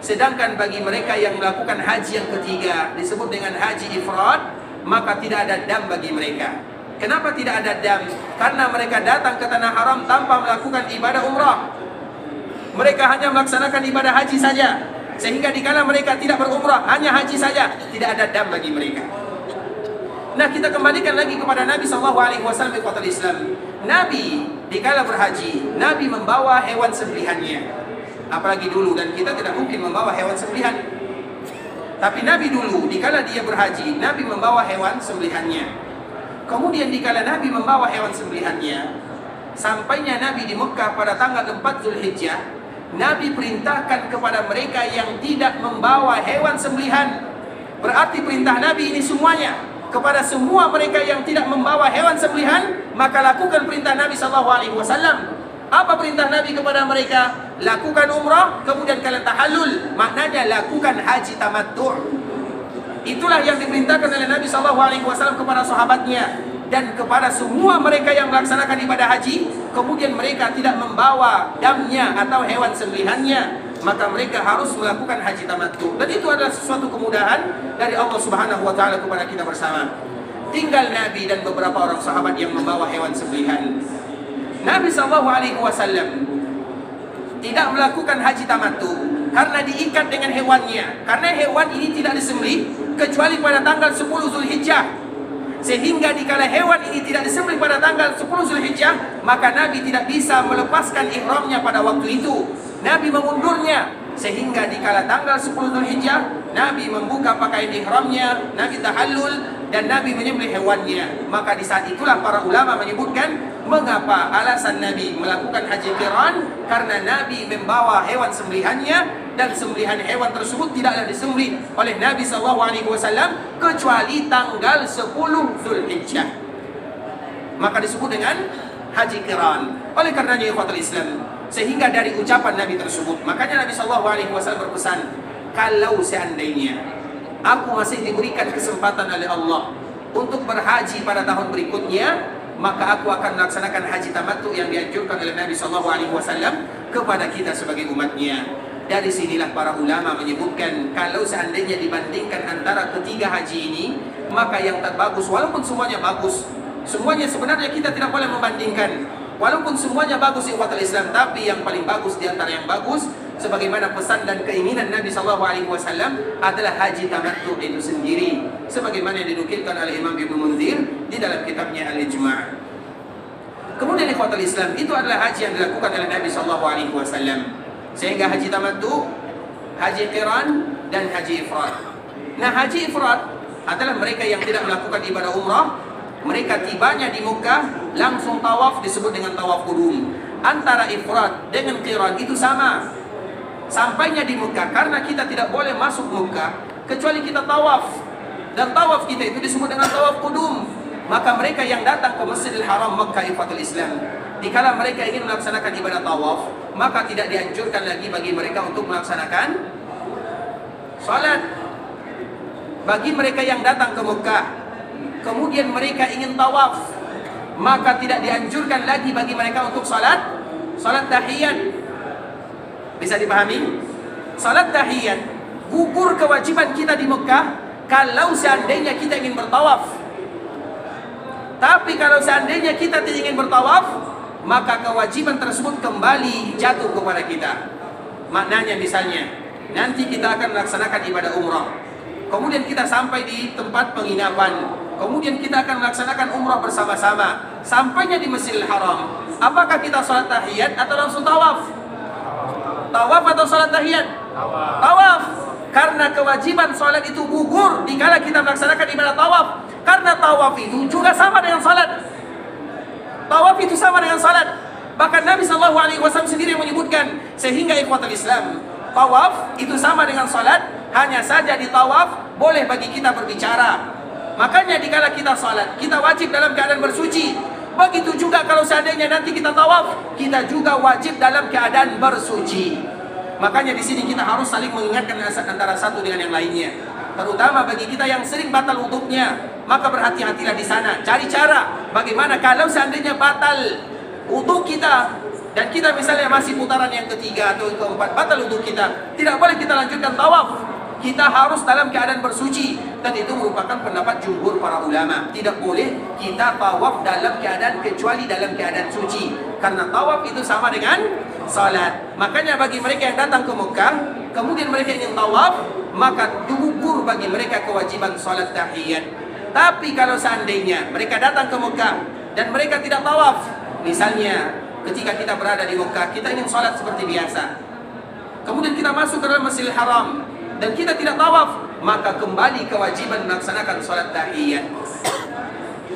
Sedangkan bagi mereka yang melakukan haji yang ketiga disebut dengan haji ifrad, maka tidak ada dam bagi mereka. Kenapa tidak ada dam? Karena mereka datang ke tanah haram tanpa melakukan ibadah umrah. Mereka hanya melaksanakan ibadah haji saja. Sehingga dikala mereka tidak berumrah, hanya haji saja, tidak ada dam bagi mereka. Nah, kita kembalikan lagi kepada Nabi SAW ikhwatul Islam. Nabi dikala berhaji, Nabi membawa hewan sembelihannya. Apalagi dulu, dan kita tidak mungkin membawa hewan sembelihan. Tapi Nabi dulu dikala dia berhaji, Nabi membawa hewan sembelihannya. Kemudian dikala Nabi membawa hewan sembelihannya, sampainya Nabi di Mekah pada tanggal 4 Zulhijjah, Nabi perintahkan kepada mereka yang tidak membawa hewan sembelihan. Berarti perintah Nabi ini semuanya kepada semua mereka yang tidak membawa hewan sembelihan, maka lakukan perintah Nabi SAW. Apa perintah Nabi kepada mereka? Lakukan umrah, kemudian kalian tahallul. Maknanya lakukan haji tamattu'. Itulah yang diperintahkan oleh Nabi SAW kepada sahabatnya dan kepada semua mereka yang melaksanakan ibadah haji. Kemudian mereka tidak membawa damnya atau hewan sembelihannya, maka mereka harus melakukan haji tamattu. Dan itu adalah sesuatu kemudahan dari Allah Subhanahu wa taala kepada kita bersama. tinggal Nabi dan beberapa orang sahabat yang membawa hewan sembelihan. Nabi SAW tidak melakukan haji tamattu karena diikat dengan hewannya. Karena hewan ini tidak disembelih kecuali pada tanggal 10 Zulhijjah. Sehingga dikala hewan ini tidak disembelih pada tanggal 10 Zulhijjah, maka Nabi tidak bisa melepaskan ihramnya pada waktu itu. Nabi mengundurnya, sehingga dikala tanggal 10 Zulhijjah, Nabi membuka pakaian ihramnya, Nabi tahallul, dan Nabi menyembelih hewannya. Maka di saat itulah para ulama menyebutkan mengapa alasan Nabi melakukan haji qiran, karena Nabi membawa hewan sembelihannya, dan sembelihan hewan tersebut tidaklah disembelih oleh Nabi SAW kecuali tanggal 10 Zulhijjah. Maka disebut dengan haji qiran. Oleh karenanya ikhwatul Islam, sehingga dari ucapan Nabi tersebut, makanya Nabi SAW berpesan, kalau seandainya aku masih diberikan kesempatan oleh Allah untuk berhaji pada tahun berikutnya, maka aku akan melaksanakan haji tamattu yang dianjurkan oleh Nabi SAW kepada kita sebagai umatnya. Dari sinilah para ulama menyebutkan, kalau seandainya dibandingkan antara ketiga haji ini, maka yang terbagus, walaupun semuanya bagus, semuanya sebenarnya kita tidak boleh membandingkan, walaupun semuanya bagus ikhwatul Islam, tapi yang paling bagus di antara yang bagus, sebagaimana pesan dan keinginan Nabi SAW adalah haji tamattu itu sendiri, sebagaimana yang dinukilkan oleh Imam Ibnu Munzir di dalam kitabnya Al-Ijma'. Kemudian ikhwatul Islam, itu adalah haji yang dilakukan oleh Nabi SAW. Sehingga haji tamattu, haji qiran, dan haji ifrad. Nah, haji ifrad adalah mereka yang tidak melakukan ibadah umrah. Mereka tibanya di Mekah langsung tawaf, disebut dengan tawaf qudum. Antara ifrad dengan qiran itu sama. Sampainya di Mekah, karena kita tidak boleh masuk Mekah kecuali kita tawaf, dan tawaf kita itu disebut dengan tawaf qudum. Maka mereka yang datang ke Masjidil Haram Mekah ikhwatul Islam, dikala mereka ingin melaksanakan ibadah tawaf, maka tidak dianjurkan lagi bagi mereka untuk melaksanakan salat. Bagi mereka yang datang ke Mekah kemudian mereka ingin tawaf, maka tidak dianjurkan lagi bagi mereka untuk salat tahiyat. Bisa dipahami? Salat tahiyat gugur kewajiban kita di Mekah kalau seandainya kita ingin bertawaf. Tapi kalau seandainya kita tidak ingin bertawaf, maka kewajiban tersebut kembali jatuh kepada kita. Maknanya misalnya, nanti kita akan melaksanakan ibadah umrah, kemudian kita sampai di tempat penginapan, kemudian kita akan melaksanakan umrah bersama-sama. Sampainya di Masjidil Haram, apakah kita salat tahiyat atau langsung tawaf? Tawaf atau salat tahiyat? Tawaf. Karena kewajiban salat itu gugur dikala kita melaksanakan ibadah tawaf. Karena tawaf itu juga sama dengan salat. Tawaf itu sama dengan salat. Bahkan Nabi SAW sendiri menyebutkan, sehingga ikhwatul Islam, tawaf itu sama dengan salat. Hanya saja di tawaf boleh bagi kita berbicara. Makanya dikala kita salat, kita wajib dalam keadaan bersuci. Begitu juga kalau seandainya nanti kita tawaf, kita juga wajib dalam keadaan bersuci. Makanya di sini kita harus saling mengingatkan antara satu dengan yang lainnya. Terutama bagi kita yang sering batal wuduknya, maka berhati-hatilah di sana. Cari cara bagaimana kalau seandainya batal wuduk kita, dan kita misalnya masih putaran yang ketiga atau keempat, batal wuduk kita, tidak boleh kita lanjutkan tawaf. Kita harus dalam keadaan bersuci, dan itu merupakan pendapat jumhur para ulama. Tidak boleh kita tawaf dalam keadaan kecuali dalam keadaan suci, karena tawaf itu sama dengan salat. Makanya bagi mereka yang datang ke Mekah kemudian mereka ingin tawaf, maka gugur bagi mereka kewajiban salat tahiyat. Tapi kalau seandainya mereka datang ke Mekah dan mereka tidak tawaf, misalnya ketika kita berada di Mekah, kita ingin salat seperti biasa, kemudian kita masuk ke dalam Masjidil Haram dan kita tidak tawaf, maka kembali kewajiban melaksanakan salat tahiyat.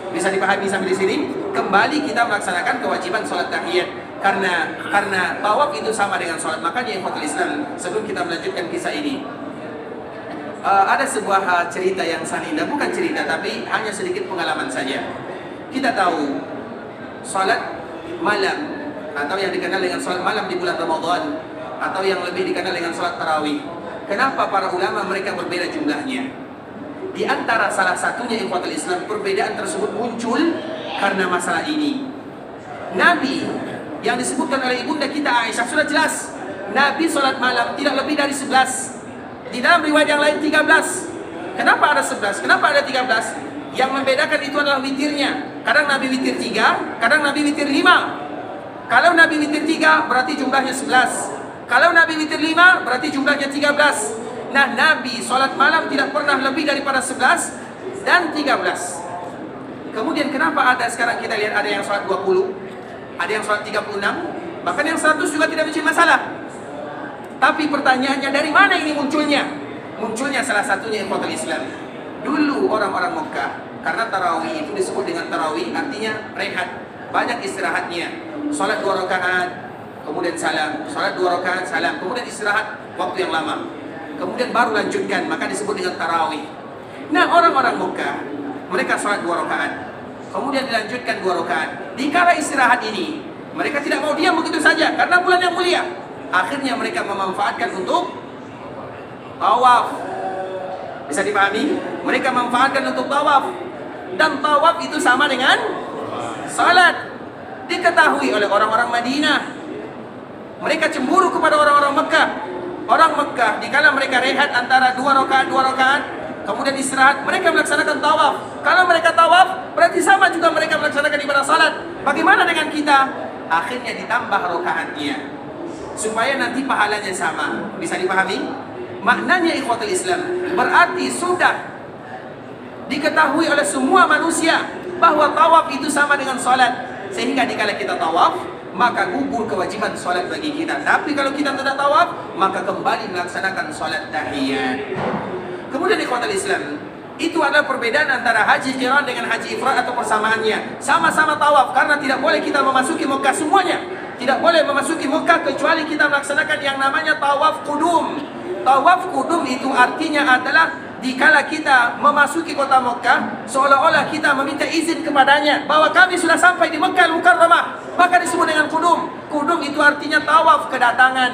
Bisa dipahami sampai di sini? Kembali kita melaksanakan kewajiban salat tahiyat, karena tawaf itu sama dengan salat. Makanya ikhwatul Islam, sebelum kita melanjutkan kisah ini, ada sebuah cerita yang sangat indah, bukan cerita tapi hanya sedikit pengalaman saja. Kita tahu salat malam atau yang dikenal dengan salat malam di bulan Ramadan, atau yang lebih dikenal dengan salat tarawih. Kenapa para ulama mereka berbeda jumlahnya? Di antara salah satunya ikhwatul Islam, perbedaan tersebut muncul karena masalah ini. Nabi yang disebutkan oleh ibunda kita Aisyah sudah jelas, Nabi salat malam tidak lebih dari 11. Di dalam riwayat yang lain 13. Kenapa ada 11? Kenapa ada 13? Yang membedakan itu adalah witirnya. Kadang Nabi witir 3, kadang Nabi witir 5. Kalau Nabi witir 3 berarti jumlahnya 11. Kalau Nabi witir 5 berarti jumlahnya 13. Nah, Nabi sholat malam tidak pernah lebih daripada 11 dan 13. Kemudian kenapa ada sekarang kita lihat ada yang sholat 20, ada yang sholat 36, bahkan yang 100 juga tidak menjadi masalah. Tapi pertanyaannya, dari mana ini munculnya? Munculnya salah satunya ikhwatul Islam. Dulu orang-orang Mekah, karena tarawih itu disebut dengan tarawih, artinya rehat, banyak istirahatnya. Sholat 2 rakaat, kemudian salam, sholat 2 rakaat, salam, kemudian istirahat waktu yang lama, kemudian baru lanjutkan, maka disebut dengan tarawih. Nah, orang-orang Mekah, mereka sholat 2 rakaat, kemudian dilanjutkan 2 rakaat. Di kala istirahat ini, mereka tidak mau diam begitu saja, karena bulan yang mulia. Akhirnya mereka memanfaatkan untuk tawaf. Bisa dipahami? Mereka memanfaatkan untuk tawaf. Dan tawaf itu sama dengan salat. Diketahui oleh orang-orang Madinah. Mereka cemburu kepada orang-orang Mekah. Orang Mekah, dikala mereka rehat antara 2 rakaat, kemudian istirahat, mereka melaksanakan tawaf. Kalau mereka tawaf, berarti sama juga mereka melaksanakan ibadah salat. Bagaimana dengan kita? Akhirnya ditambah rakaatnya, supaya nanti pahalanya sama. Bisa dipahami? Maknanya ikhwatul Islam, berarti sudah diketahui oleh semua manusia bahwa tawaf itu sama dengan salat. Sehingga dikala kita tawaf, maka gugur kewajiban salat bagi kita. Tapi kalau kita tidak tawaf, maka kembali melaksanakan salat tahiyat. Kemudian ikhwatul Islam, itu adalah perbedaan antara haji qiran dengan haji ifrad atau persamaannya. Sama-sama tawaf, karena tidak boleh kita memasuki Mekah semuanya. Tidak boleh memasuki Mekah kecuali kita melaksanakan yang namanya tawaf qudum. Tawaf qudum itu artinya adalah dikala kita memasuki kota Mekah, seolah-olah kita meminta izin kepadanya bahwa kami sudah sampai di Mekah Al-Mukarramah, maka disebut dengan qudum. Qudum itu artinya tawaf kedatangan.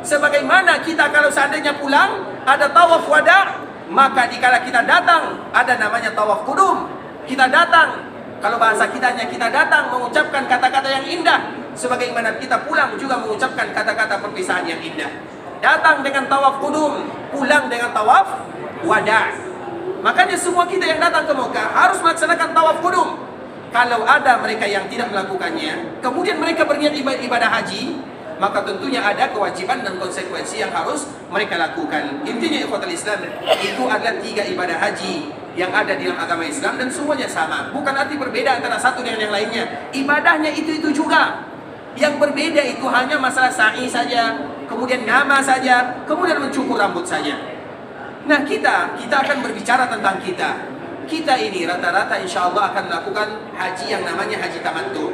Sebagaimana kita kalau seandainya pulang ada tawaf wada, maka dikala kita datang ada namanya tawaf qudum. Kita datang, kalau bahasa kitanya, kita datang mengucapkan kata-kata yang indah, sebagaimana kita pulang juga mengucapkan kata-kata perpisahan yang indah. Datang dengan tawaf qudum, pulang dengan tawaf wada. Makanya semua kita yang datang ke Mekah harus melaksanakan tawaf qudum. Kalau ada mereka yang tidak melakukannya, kemudian mereka berniat ibadah haji, maka tentunya ada kewajiban dan konsekuensi yang harus mereka lakukan. Intinya ikhwatul Islam, itu adalah 3 ibadah haji yang ada di dalam agama Islam dan semuanya sama. Bukan arti berbeda antara satu dengan yang lainnya. Ibadahnya itu juga. Yang berbeda itu hanya masalah sa'i saja, kemudian nama saja, kemudian mencukur rambut saja. Nah, kita akan berbicara tentang kita. Kita ini rata-rata insya Allah akan melakukan haji yang namanya haji tamattu.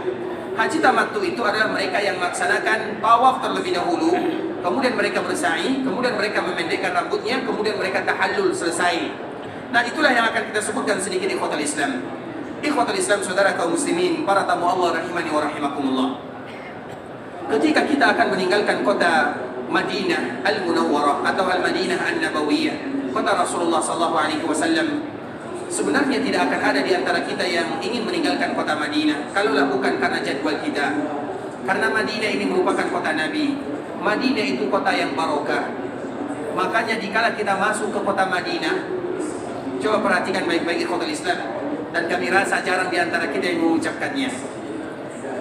Haji tamattu itu adalah mereka yang melaksanakan tawaf terlebih dahulu, kemudian mereka bersa'i, kemudian mereka memendekkan rambutnya, kemudian mereka tahallul selesai. Nah, itulah yang akan kita sebutkan sedikit ikhwatul Islam. Ikhwatul Islam, saudara kaum muslimin, para tamu Allah rahimani wa rahimakumullah. Ketika kita akan meninggalkan kota Madinah Al-Munawwarah atau Al-Madinah An-Nabawiyah, kota Rasulullah SAW, sebenarnya tidak akan ada di antara kita yang ingin meninggalkan kota Madinah, kalaulah bukan karena jadwal kita. Karena Madinah ini merupakan kota Nabi. Madinah itu kota yang barokah. Makanya dikala kita masuk ke kota Madinah, coba perhatikan baik-baik ikhwatul Islam, dan kami rasa jarang di antara kita yang mengucapkannya.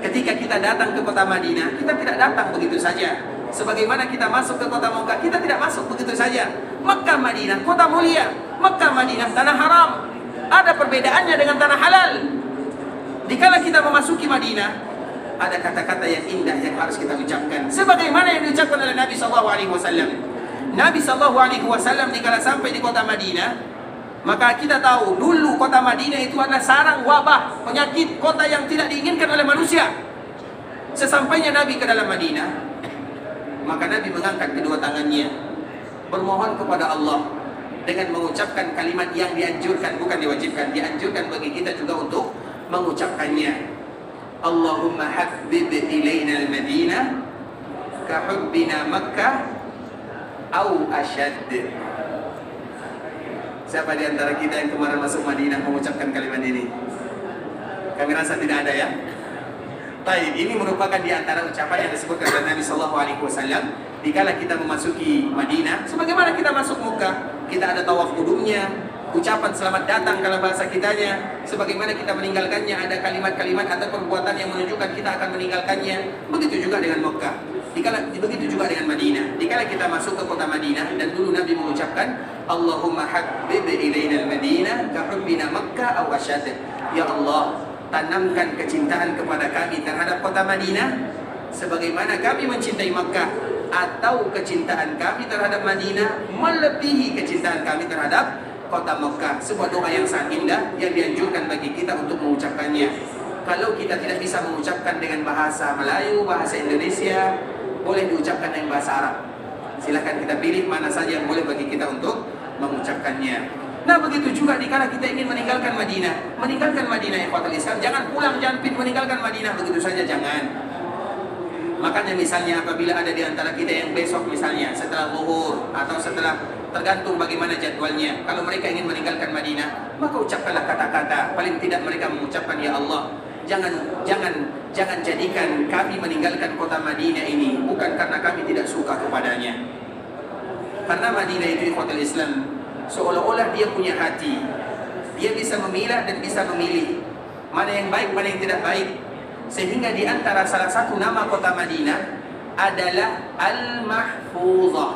Ketika kita datang ke kota Madinah, kita tidak datang begitu saja. Sebagaimana kita masuk ke kota Mekah, kita tidak masuk begitu saja. Mekah Madinah, kota mulia. Mekah Madinah, tanah haram. Ada perbedaannya dengan tanah halal. Dikala kita memasuki Madinah, ada kata-kata yang indah yang harus kita ucapkan. Sebagaimana yang diucapkan oleh Nabi SAW. Nabi SAW dikala sampai di kota Madinah, maka kita tahu dulu kota Madinah itu adalah sarang wabah, penyakit, kota yang tidak diinginkan oleh manusia. Sesampainya Nabi ke dalam Madinah, maka Nabi mengangkat kedua tangannya, bermohon kepada Allah dengan mengucapkan kalimat yang dianjurkan, bukan diwajibkan, dianjurkan bagi kita juga untuk mengucapkannya. Allahumma habbib ilaina al-Madinah ka hubbina Makkah au asyad. Siapa di antara kita yang kemarin masuk Madinah mengucapkan kalimat ini? Kami rasa tidak ada ya. Baik, ini merupakan di antara ucapan yang disebutkan oleh Nabi SAW. Dikala kita memasuki Madinah, sebagaimana kita masuk Mekah, kita ada tawaf qudumnya, ucapan selamat datang kalau bahasa kitanya, sebagaimana kita meninggalkannya ada kalimat-kalimat atau perbuatan yang menunjukkan kita akan meninggalkannya. Begitu juga dengan Mekah, begitu juga dengan Madinah. Dikala kita masuk ke kota Madinah, dan dulu Nabi mengucapkan Allahumma habbib ilaina al-Madinah ka hubbina Makkah aw asyad. Ya Allah, tanamkan kecintaan kepada kami terhadap kota Madinah sebagaimana kami mencintai Makkah, atau kecintaan kami terhadap Madinah melebihi kecintaan kami terhadap kota Makkah. Sebuah doa yang sangat indah yang dianjurkan bagi kita untuk mengucapkannya. Kalau kita tidak bisa mengucapkan dengan bahasa Melayu, bahasa Indonesia, boleh diucapkan dengan bahasa Arab. Silahkan kita pilih mana saja yang boleh bagi kita untuk mengucapkannya. Nah, begitu juga dikala kita ingin meninggalkan Madinah. Meninggalkan Madinah, ikhwatul Islam, jangan pulang, jangan meninggalkan Madinah begitu saja, jangan. Makanya misalnya apabila ada di antara kita yang besok misalnya setelah zuhur atau setelah, tergantung bagaimana jadwalnya, kalau mereka ingin meninggalkan Madinah, maka ucapkanlah kata-kata. Paling tidak mereka mengucapkan, ya Allah, jangan jadikan kami meninggalkan kota Madinah ini bukan karena kami tidak suka kepadanya. Karena Madinah itu, ikhwatul Islam, seolah-olah dia punya hati. Dia bisa memilah dan bisa memilih mana yang baik, mana yang tidak baik. Sehingga di antara salah satu nama kota Madinah adalah Al-Mahfuzah.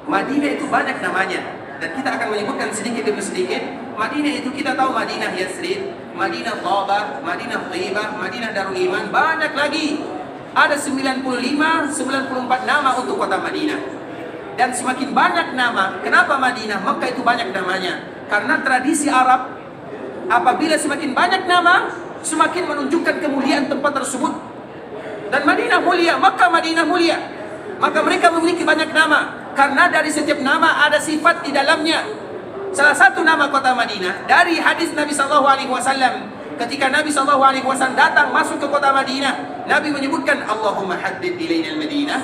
Madinah itu banyak namanya, dan kita akan menyebutkan sedikit demi sedikit. Madinah itu kita tahu Madinah Yasrib, Madinah Thabah, Madinah Thaibah, Madinah Darul Iman, banyak lagi. Ada 95, 94 nama untuk kota Madinah. Dan semakin banyak nama, kenapa Madinah? Maka itu banyak namanya. Karena tradisi Arab, apabila semakin banyak nama, semakin menunjukkan kemuliaan tempat tersebut. Dan Madinah mulia, maka Madinah mulia. Maka mereka memiliki banyak nama, karena dari setiap nama ada sifat di dalamnya. Salah satu nama kota Madinah dari hadis Nabi SAW. Ketika Nabi SAW datang masuk ke kota Madinah, Nabi menyebutkan Allahumma haddid ilaina al-Madinah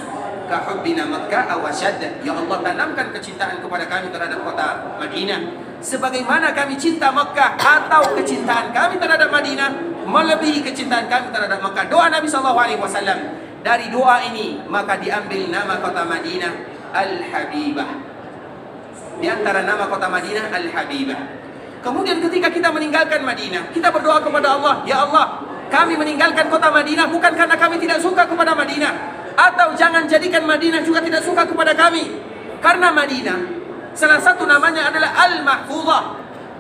ka hubbina Makkah aw asyad. Ya Allah, tanamkan kecintaan kepada kami terhadap kota Madinah sebagaimana kami cinta Makkah, atau kecintaan kami terhadap Madinah melebihi kecintaan kami terhadap Makkah. Doa Nabi SAW. Dari doa ini maka diambil nama kota Madinah Al-Habibah. Di antara nama kota Madinah Al-Habibah. Kemudian ketika kita meninggalkan Madinah, kita berdoa kepada Allah, ya Allah, kami meninggalkan kota Madinah bukan karena kami tidak suka kepada Madinah, atau jangan jadikan Madinah juga tidak suka kepada kami. Karena Madinah salah satu namanya adalah Al-Mahfuzah.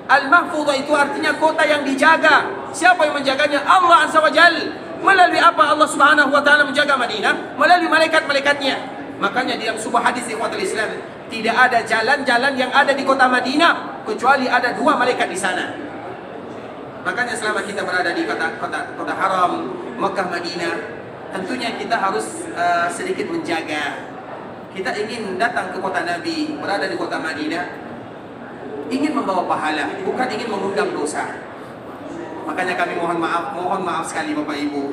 Al-Mahfuzah itu artinya kota yang dijaga. Siapa yang menjaganya? Allah Azza wa Jalla. Melalui apa Allah Subhanahu wa taala menjaga Madinah? Melalui malaikat-malaikatnya. Makanya dalam sebuah hadis ikhwatul Islam, tidak ada jalan-jalan yang ada di kota Madinah kecuali ada 2 malaikat di sana. Makanya selama kita berada di kota haram, Makkah, Madinah, tentunya kita harus sedikit menjaga. Kita ingin datang ke kota Nabi, berada di kota Madinah, ingin membawa pahala, bukan ingin mengundang dosa. Makanya kami mohon maaf sekali Bapak Ibu,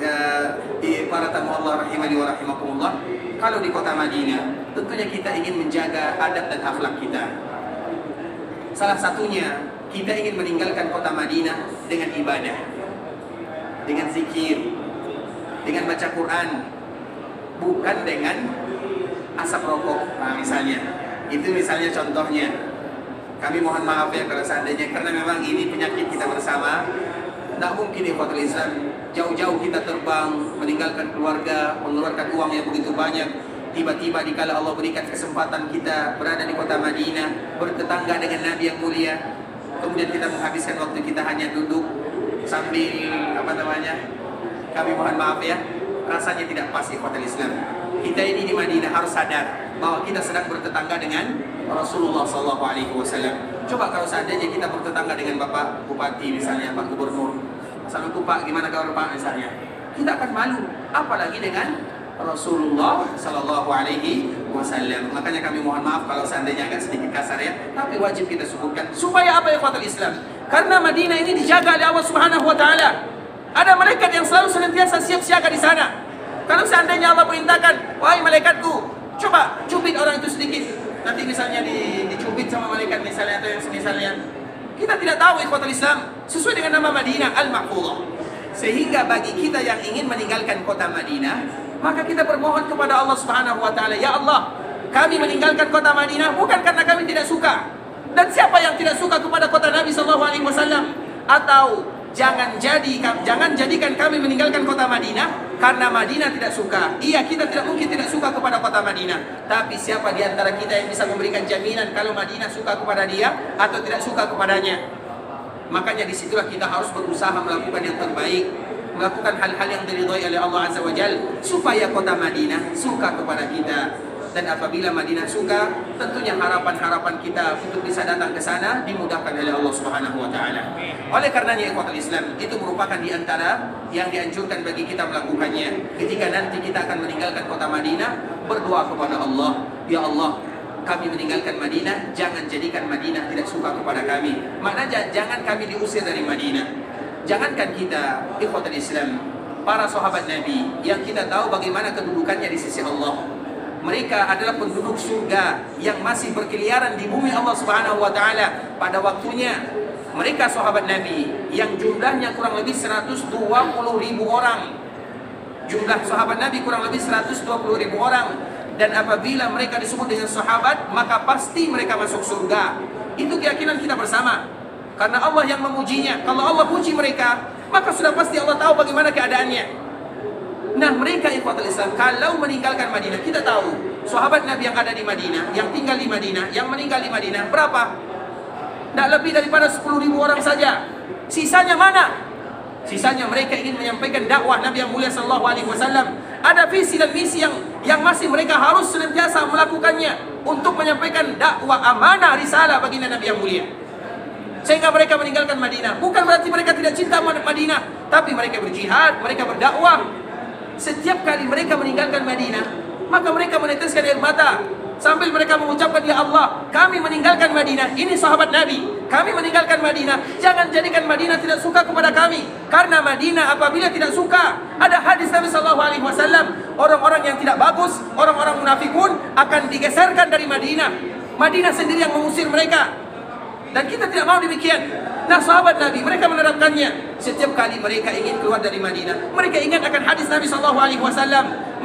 para tamu Allah rahimani wa rahimakumullah. Kalau di kota Madinah, tentunya kita ingin menjaga adab dan akhlak kita. Salah satunya, kita ingin meninggalkan kota Madinah dengan ibadah, dengan zikir, dengan baca Quran, bukan dengan asap rokok. Nah, misalnya, itu misalnya contohnya. Kami mohon maaf ya kalau seandainya, karena memang ini penyakit kita bersama. Tak mungkin ikhwatul Islam jauh-jauh kita terbang, meninggalkan keluarga, mengeluarkan uang yang begitu banyak. Tiba-tiba dikala Allah berikan kesempatan kita berada di kota Madinah, bertetangga dengan Nabi yang mulia, kemudian kita menghabiskan waktu kita hanya duduk sambil kami mohon maaf ya, rasanya tidak pas ikhwatul Islam. Kita ini di Madinah harus sadar bahwa kita sedang bertetangga dengan Rasulullah SAW. Coba kalau seandainya kita bertetangga dengan Bapak Bupati misalnya, Pak Gubernur, Assalamualaikum Pak, gimana kabar Pak misalnya, kita akan malu, apalagi dengan Rasulullah SAW. Makanya kami mohon maaf kalau seandainya agak sedikit kasar ya, tapi wajib kita sebutkan supaya apa ya ikhwatul Islam? Karena Madinah ini dijaga oleh Allah Subhanahu wa taala. Ada malaikat yang selalu senantiasa siap siaga di sana. Kalau seandainya Allah perintahkan, wahai malaikatku, coba cubit orang itu sedikit, nanti misalnya dicubit sama malaikat misalnya, atau yang semisalnya, kita tidak tahu ikhwatul Islam, sesuai dengan nama Madinah Al-Mahfuzah. Sehingga bagi kita yang ingin meninggalkan kota Madinah, maka kita bermohon kepada Allah Subhanahu wa taala, ya Allah, kami meninggalkan kota Madinah bukan karena kami tidak suka, Dan siapa yang tidak suka kepada kota Nabi SAW? Atau jangan jadikan kami meninggalkan kota Madinah karena Madinah tidak suka. Iya, kita tidak mungkin tidak suka kepada kota Madinah. Tapi siapa di antara kita yang bisa memberikan jaminan kalau Madinah suka kepada dia atau tidak suka kepadanya? Makanya disitulah kita harus berusaha melakukan yang terbaik, melakukan hal-hal yang diridhai oleh Allah Azza wa Jalla, supaya kota Madinah suka kepada kita. Dan apabila Madinah suka, tentunya harapan-harapan kita untuk bisa datang ke sana dimudahkan oleh Allah Subhanahu wa taala. Oleh karenanya ikhwatul Islam, itu merupakan di antara yang dianjurkan bagi kita melakukannya. Ketika nanti kita akan meninggalkan kota Madinah, berdoa kepada Allah, ya Allah, kami meninggalkan Madinah, jangan jadikan Madinah tidak suka kepada kami. Maknanya jangan kami diusir dari Madinah. Jangankan kita ikhwatul Islam, para sahabat Nabi yang kita tahu bagaimana kedudukannya di sisi Allah. Mereka adalah penduduk surga yang masih berkeliaran di bumi Allah Subhanahu wa taala pada waktunya. Mereka sahabat Nabi yang jumlahnya kurang lebih 120.000 orang. Jumlah sahabat Nabi kurang lebih 120.000 orang. Dan apabila mereka disebut dengan sahabat, maka pasti mereka masuk surga. Itu keyakinan kita bersama. Karena Allah yang memujinya. Kalau Allah puji mereka, maka sudah pasti Allah tahu bagaimana keadaannya. Nah, mereka ikhwatul Islam kalau meninggalkan Madinah, kita tahu sahabat Nabi yang ada di Madinah, yang tinggal di Madinah, yang meninggal di Madinah berapa? Tidak lebih daripada 10.000 orang saja. Sisanya mana? Sisanya mereka ingin menyampaikan dakwah Nabi yang mulia sallallahu alaihi wasallam. Ada visi dan misi yang masih mereka harus senantiasa melakukannya untuk menyampaikan dakwah amanah risalah bagi Nabi yang mulia. Sehingga mereka meninggalkan Madinah. Bukan berarti mereka tidak cinta Madinah, tapi mereka berjihad, mereka berdakwah. Setiap kali mereka meninggalkan Madinah, maka mereka meneteskan air mata sambil mereka mengucapkan, ya Allah, kami meninggalkan Madinah. Ini sahabat Nabi, kami meninggalkan Madinah. Jangan jadikan Madinah tidak suka kepada kami, karena Madinah apabila tidak suka, ada hadis Nabi SAW, orang-orang yang tidak bagus, orang-orang munafikun akan digeserkan dari Madinah. Madinah sendiri yang mengusir mereka. Dan kita tidak mau demikian. Nah, sahabat Nabi, mereka menerapkannya. Setiap kali mereka ingin keluar dari Madinah, mereka ingat akan hadis Nabi SAW.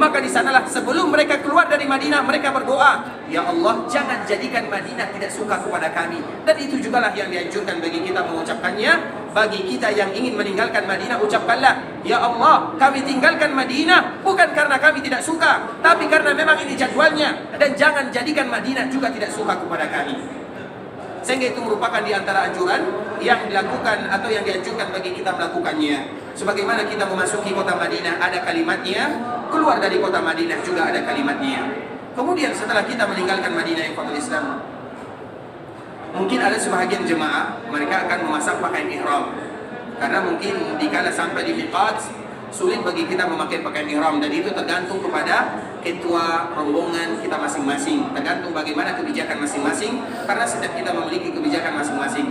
Maka di sanalah sebelum mereka keluar dari Madinah, mereka berdoa, ya Allah, jangan jadikan Madinah tidak suka kepada kami. Dan itu jugalah yang dianjurkan bagi kita mengucapkannya. Bagi kita yang ingin meninggalkan Madinah, ucapkanlah, ya Allah, kami tinggalkan Madinah bukan karena kami tidak suka, tapi karena memang ini jadwalnya. Dan jangan jadikan Madinah juga tidak suka kepada kami. Sehingga itu merupakan di antara anjuran yang dilakukan atau yang dianjurkan bagi kita melakukannya. Sebagaimana kita memasuki kota Madinah ada kalimatnya, keluar dari kota Madinah juga ada kalimatnya. Kemudian setelah kita meninggalkan Madinah yang fatul Islam, mungkin ada sebahagian jemaah mereka akan memasang pakaian ihram. Karena mungkin dikala sampai di miqat, sulit bagi kita memakai pakaian ihram, dan itu tergantung kepada ketua rombongan kita masing-masing, tergantung bagaimana kebijakan masing-masing, karena setiap kita memiliki kebijakan masing-masing.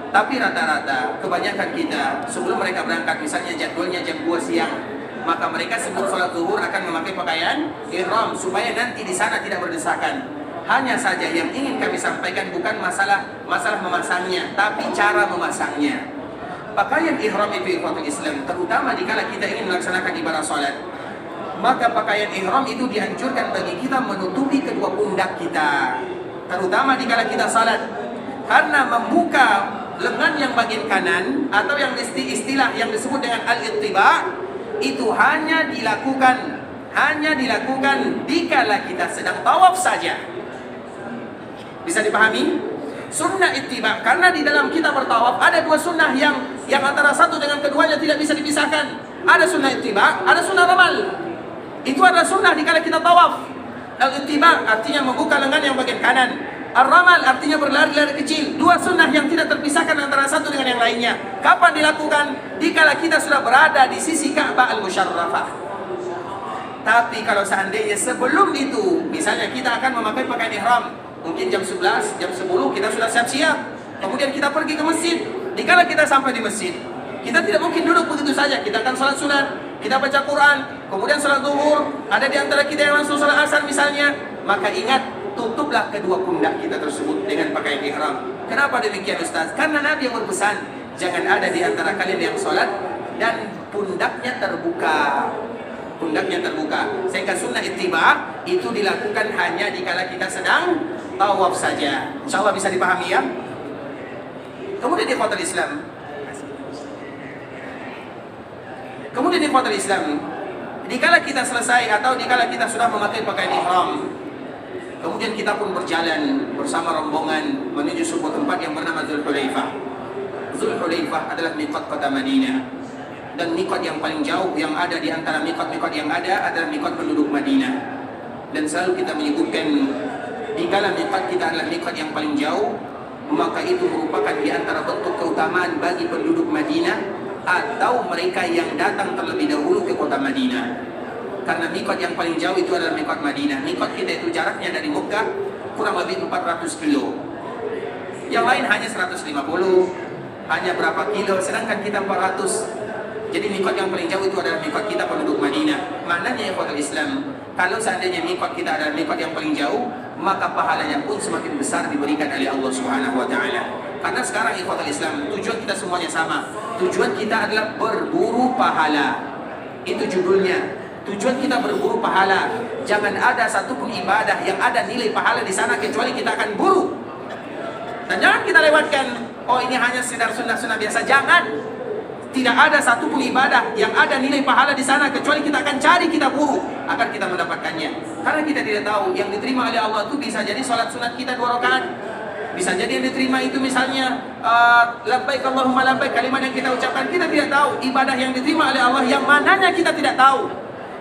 Tapi rata-rata kebanyakan kita sebelum mereka berangkat, misalnya jadwalnya jam 2 siang, maka mereka sebelum sholat zuhur akan memakai pakaian ihram supaya nanti di sana tidak berdesakan. Hanya saja yang ingin kami sampaikan bukan masalah memasangnya, tapi cara memasangnya. Pakaian ihram itu ikhwatul Islam, terutama dikala kita ingin melaksanakan ibadah salat, maka pakaian ihram itu dianjurkan bagi kita menutupi kedua pundak kita, terutama dikala kita salat, karena membuka lengan yang bagian kanan atau yang istilah yang disebut dengan al-ittiba itu hanya dilakukan dikala kita sedang tawaf saja. Bisa dipahami? Sunnah ittiba, karena di dalam kita bertawaf ada dua sunnah yang antara satu dengan keduanya tidak bisa dipisahkan. Ada sunnah ittiba, ada sunnah ramal. Itu adalah sunnah dikala kita tawaf. Al-ittiba artinya membuka lengan yang bagian kanan. Ar-ramal artinya berlari-lari kecil. Dua sunnah yang tidak terpisahkan antara satu dengan yang lainnya. Kapan dilakukan? Dikala kita sudah berada di sisi Ka'bah al-Musyarrafah. Tapi kalau seandainya sebelum itu, misalnya kita akan memakai pakaian ihram, mungkin jam 11, jam 10 kita sudah siap-siap. Kemudian kita pergi ke masjid. Dikala kita sampai di masjid, kita tidak mungkin duduk begitu saja. Kita akan sholat sunat, kita baca Quran, kemudian sholat zuhur. Ada di antara kita yang langsung sholat asar misalnya. Maka ingat, tutuplah kedua pundak kita tersebut dengan pakaian ihram. Kenapa demikian Ustaz? Karena Nabi yang berpesan, jangan ada di antara kalian yang sholat dan pundaknya terbuka. Pundaknya terbuka. Sehingga sunnah ittiba itu dilakukan hanya dikala kita sedang tawaf saja. InsyaAllah bisa dipahami ya. Kemudian ikhwatul Islam, dikala kita selesai atau dikala kita sudah memakai pakaian ihram, kemudian kita pun berjalan bersama rombongan menuju sebuah tempat yang bernama Zulhulaifah. Zulhulaifah adalah miqat kota Madinah, dan miqat yang paling jauh yang ada di antara miqat-miqat yang ada adalah miqat penduduk Madinah. Dan selalu kita menyebutkan, dikala miqat kita adalah miqat yang paling jauh, maka itu merupakan di antara bentuk keutamaan bagi penduduk Madinah atau mereka yang datang terlebih dahulu ke kota Madinah. Karena miqat yang paling jauh itu adalah miqat Madinah. Miqat kita itu jaraknya dari Mekah kurang lebih 400 kilo. Yang lain hanya 150, hanya berapa kilo, sedangkan kita 400. Jadi miqat yang paling jauh itu adalah miqat kita penduduk Madinah. Maknanya ikhwatul Islam, kalau seandainya miqat kita adalah miqat yang paling jauh, maka pahalanya pun semakin besar diberikan oleh Allah Subhanahu wa taala. Karena sekarang ikhwatul Islam, tujuan kita semuanya sama. Tujuan kita adalah berburu pahala. Itu judulnya. Tujuan kita berburu pahala. Jangan ada satupun ibadah yang ada nilai pahala di sana kecuali kita akan buru. Dan jangan kita lewatkan, oh ini hanya sekedar sunnah-sunnah biasa. Jangan. Tidak ada satupun ibadah yang ada nilai pahala di sana kecuali kita akan cari, kita buru agar kita mendapatkannya. Karena kita tidak tahu yang diterima oleh Allah itu bisa jadi salat sunat kita 2 rakaat. Bisa jadi yang diterima itu misalnya labbaik Allahumma labbaik, kalimat yang kita ucapkan kita tidak tahu. Ibadah yang diterima oleh Allah yang mananya kita tidak tahu.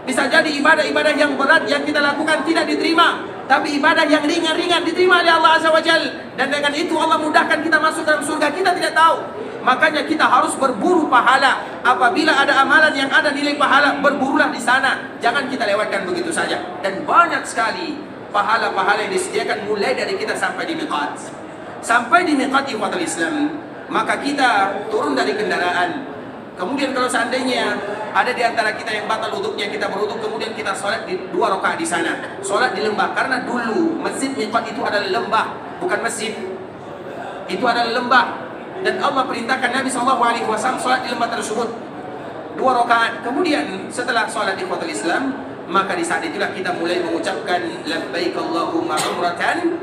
Bisa jadi ibadah-ibadah yang berat yang kita lakukan tidak diterima, tapi ibadah yang ringan-ringan diterima oleh Allah Azza wa Jalla. Dan dengan itu Allah mudahkan kita masuk dalam surga, kita tidak tahu. Makanya kita harus berburu pahala. Apabila ada amalan yang ada nilai pahala, berburulah di sana. Jangan kita lewatkan begitu saja. Dan banyak sekali pahala-pahala yang disediakan mulai dari kita sampai di miqat. Sampai di miqat ikhwatul Islam, maka kita turun dari kendaraan. Kemudian kalau seandainya ada di antara kita yang batal wuduknya, kita berwuduk, kemudian kita sholat di 2 rakaat di sana. Sholat di lembah, karena dulu masjid miqat itu adalah lembah, bukan masjid. Itu adalah lembah. Dan Allah perintahkan Nabi SAW sholat di lembah tersebut 2 rakaat. Kemudian setelah sholat ikhwatul Islam, maka di saat itulah kita mulai mengucapkan labbaik Allahumma umratan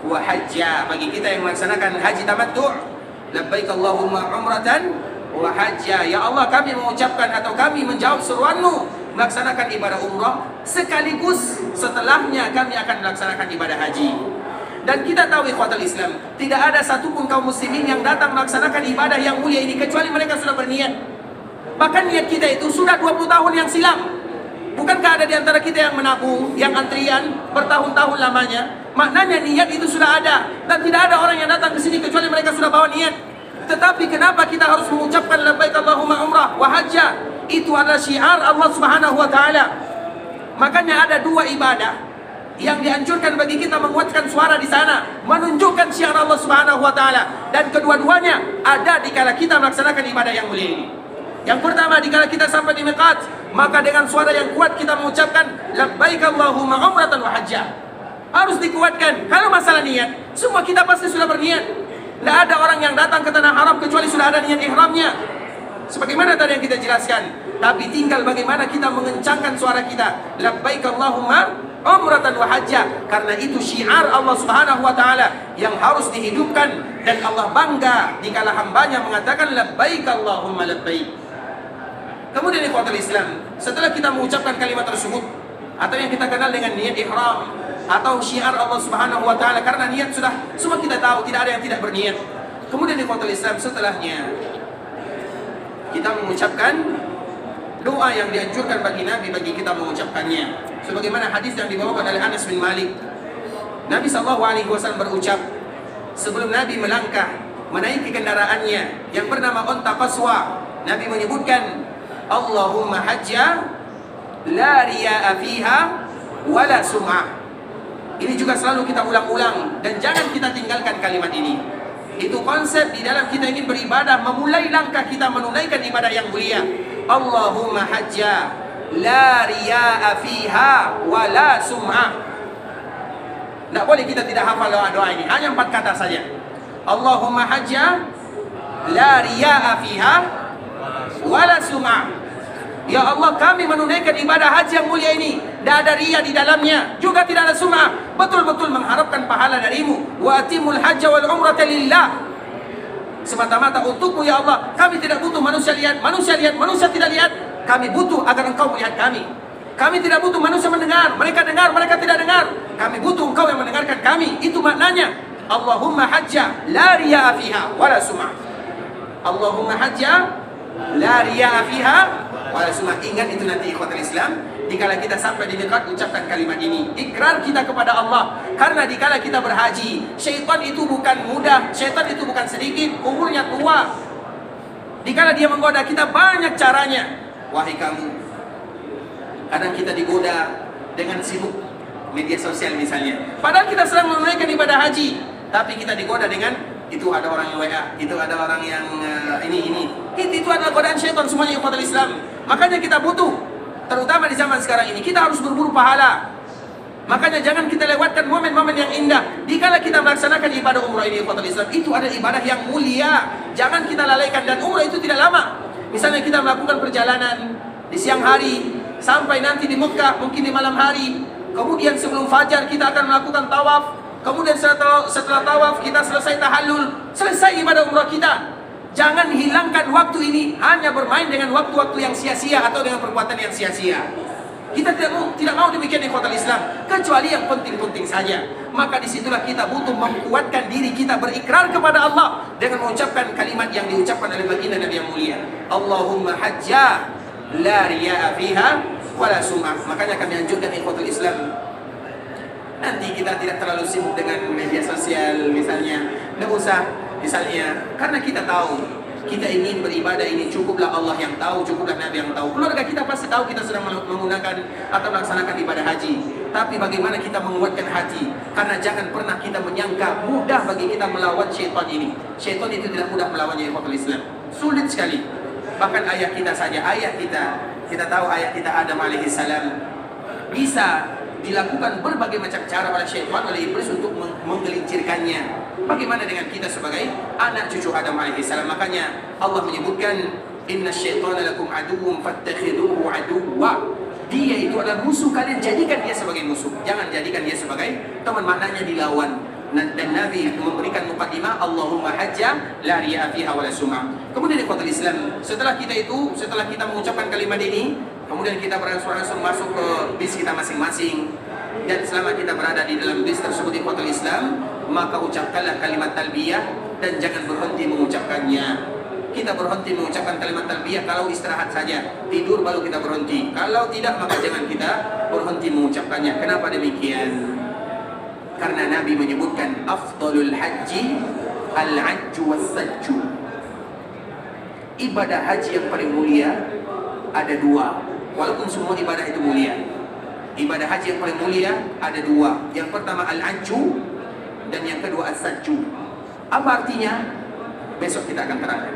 wa hajja. Bagi kita yang melaksanakan haji tamattu', labbaik Allahumma umratan wa hajja. Ya Allah, kami mengucapkan atau kami menjawab seruanmu melaksanakan ibadah umrah, sekaligus setelahnya kami akan melaksanakan ibadah haji. Dan kita tahu ikhwatul Islam, tidak ada satupun kaum muslimin yang datang melaksanakan ibadah yang mulia ini kecuali mereka sudah berniat. Bahkan niat kita itu sudah 20 tahun yang silam. Bukankah ada di antara kita yang menabung, yang antrian bertahun-tahun lamanya? Maknanya niat itu sudah ada, dan tidak ada orang yang datang ke sini kecuali mereka sudah bawa niat. Tetapi kenapa kita harus mengucapkan labbaik Allahumma umrah wa hajja? Itu adalah syiar Allah Subhanahu wa taala. Makanya ada 2 ibadah yang dianjurkan bagi kita menguatkan suara di sana, menunjukkan syiar Allah Subhanahu wa taala, dan kedua-duanya ada dikala kita melaksanakan ibadah yang mulia ini. Yang pertama, dikala kita sampai di miqat, maka dengan suara yang kuat kita mengucapkan labbaik Allahumma umratan wa hajja. Harus dikuatkan. Kalau masalah niat, semua kita pasti sudah berniat. Tidak ada orang yang datang ke tanah haram kecuali sudah ada niat ihramnya. Sebagaimana tadi yang kita jelaskan. Tapi tinggal bagaimana kita mengencangkan suara kita, labbaik Allahumma umratan wa hajja. Karena itu syiar Allah Subhanahu wa taala yang harus dihidupkan, dan Allah bangga dikala hambanya mengatakan labbaik Allahumma labbaik. Kemudian ikhwatul Islam, setelah kita mengucapkan kalimat tersebut atau yang kita kenal dengan niat ihram atau syiar Allah Subhanahu wa taala, karena niat sudah semua kita tahu, tidak ada yang tidak berniat. Kemudian ikhwatul Islam, setelahnya kita mengucapkan doa yang dianjurkan bagi Nabi bagi kita mengucapkannya. Sebagaimana hadis yang dibawakan oleh Anas bin Malik, Nabi SAW berucap sebelum Nabi melangkah menaiki kendaraannya yang bernama unta qaswa. Nabi menyebutkan Allahumma hajja la riya'a fiha wala sum'ah. Ini juga selalu kita ulang-ulang dan jangan kita tinggalkan kalimat ini. Itu konsep di dalam kita ingin beribadah, memulai langkah kita menunaikan ibadah yang mulia. Allahumma hajja la riya'a fiha wa la sum'ah. Tidak boleh kita tidak hafal doa-doa ini, hanya 4 kata saja. Allahumma hajja la riya'a fiha wa la sum'ah. Ya Allah, kami menunaikan ibadah haji yang mulia ini, tidak ada riya di dalamnya, juga tidak ada sum'ah. Betul-betul mengharapkan pahala darimu. Wa atimul hajja wal umrata lillah. semata-mata untukmu ya Allah. Kami tidak butuh manusia lihat, manusia tidak lihat. Kami butuh agar Engkau melihat kami. Kami tidak butuh manusia mendengar, mereka tidak dengar. Kami butuh Engkau yang mendengarkan kami. Itu maknanya. Allahumma hajja la riya'a fiha wala sum'ah. Allahumma hajja la riya'a fiha wala sum'ah. Ingat itu nanti ikhwatul Islam. Dikala kita sampai di miqat, ucapkan kalimat ini. Ikrar kita kepada Allah. Karena dikala kita berhaji, syaitan itu bukan mudah, syaitan itu bukan sedikit, umurnya tua. Dikala dia menggoda kita banyak caranya. Wahai kamu, kadang kita digoda dengan sibuk media sosial misalnya. Padahal kita sedang menunaikan ibadah haji, tapi kita digoda dengan itu ada orang yang WA, itu ada orang yang ini. Itu adalah godaan syaitan semuanya ikhwatul Islam. Makanya kita butuh, terutama di zaman sekarang ini, kita harus berburu pahala. Makanya jangan kita lewatkan momen-momen yang indah. Dikala kita melaksanakan ibadah umrah ini ikhwatul Islam, itu adalah ibadah yang mulia. Jangan kita lalaikan, dan umrah itu tidak lama. Misalnya kita melakukan perjalanan di siang hari sampai nanti di Mekah, mungkin di malam hari. Kemudian sebelum fajar kita akan melakukan tawaf. Kemudian setelah tawaf kita selesai tahallul, selesai ibadah umrah kita. Jangan hilangkan waktu ini hanya bermain dengan waktu-waktu yang sia-sia atau dengan perbuatan yang sia-sia. Kita tidak mau demikian di kota Islam, kecuali yang penting-penting saja. Maka disitulah kita butuh menguatkan diri kita berikrar kepada Allah dengan mengucapkan kalimat yang diucapkan oleh baginda Nabi yang mulia. Allahumma hajja la riya'a fiha wala sum'ah. Makanya kami anjurkan ikhwatul Islam, nanti kita tidak terlalu sibuk dengan media sosial misalnya. Tidak usah misalnya, karena kita tahu kita ingin beribadah ini, cukuplah Allah yang tahu, cukuplah Nabi yang tahu. Keluarga kita pasti tahu kita sedang menggunakan atau melaksanakan ibadah haji. Tapi bagaimana kita menguatkan hati? Karena jangan pernah kita menyangka mudah bagi kita melawan syaitan ini. Syaitan itu tidak mudah melawannya ikhwatul Islam. Sulit sekali. Bahkan ayah kita saja, kita tahu ayah kita Adam alaihissalam bisa dilakukan berbagai macam cara oleh syaitan, oleh iblis untuk menggelincirkannya. Bagaimana dengan kita sebagai anak cucu Adam alaihissalam? Makanya Allah menyebutkan inna syaitana lakum aduwwum fattakhiduhu aduwwa. Dia itu adalah musuh kalian, jadikan dia sebagai musuh. Jangan jadikan dia sebagai teman, maknanya dilawan. Dan Nabi memberikan muqaddimah Allahumma hajja la riya'a fiha wala sum'ah. Kemudian ikhwatul Islam, setelah kita mengucapkan kalimat ini, kemudian kita berangsur-angsur masuk ke bis kita masing-masing. Dan selama kita berada di dalam bis tersebut ikhwatul Islam, maka ucapkanlah kalimat talbiyah dan jangan berhenti mengucapkannya. Kita berhenti mengucapkan kalimat talbiyah kalau istirahat saja, tidur baru kita berhenti. Kalau tidak, maka jangan kita berhenti mengucapkannya. Kenapa demikian? Karena Nabi menyebutkan afdalul haji al-hajju was-sajju. Ibadah haji yang paling mulia ada dua, walaupun semua ibadah itu mulia. Ibadah haji yang paling mulia ada dua. Yang pertama al-hajju dan yang kedua as-sajju. Apa artinya? Besok kita akan terangkan.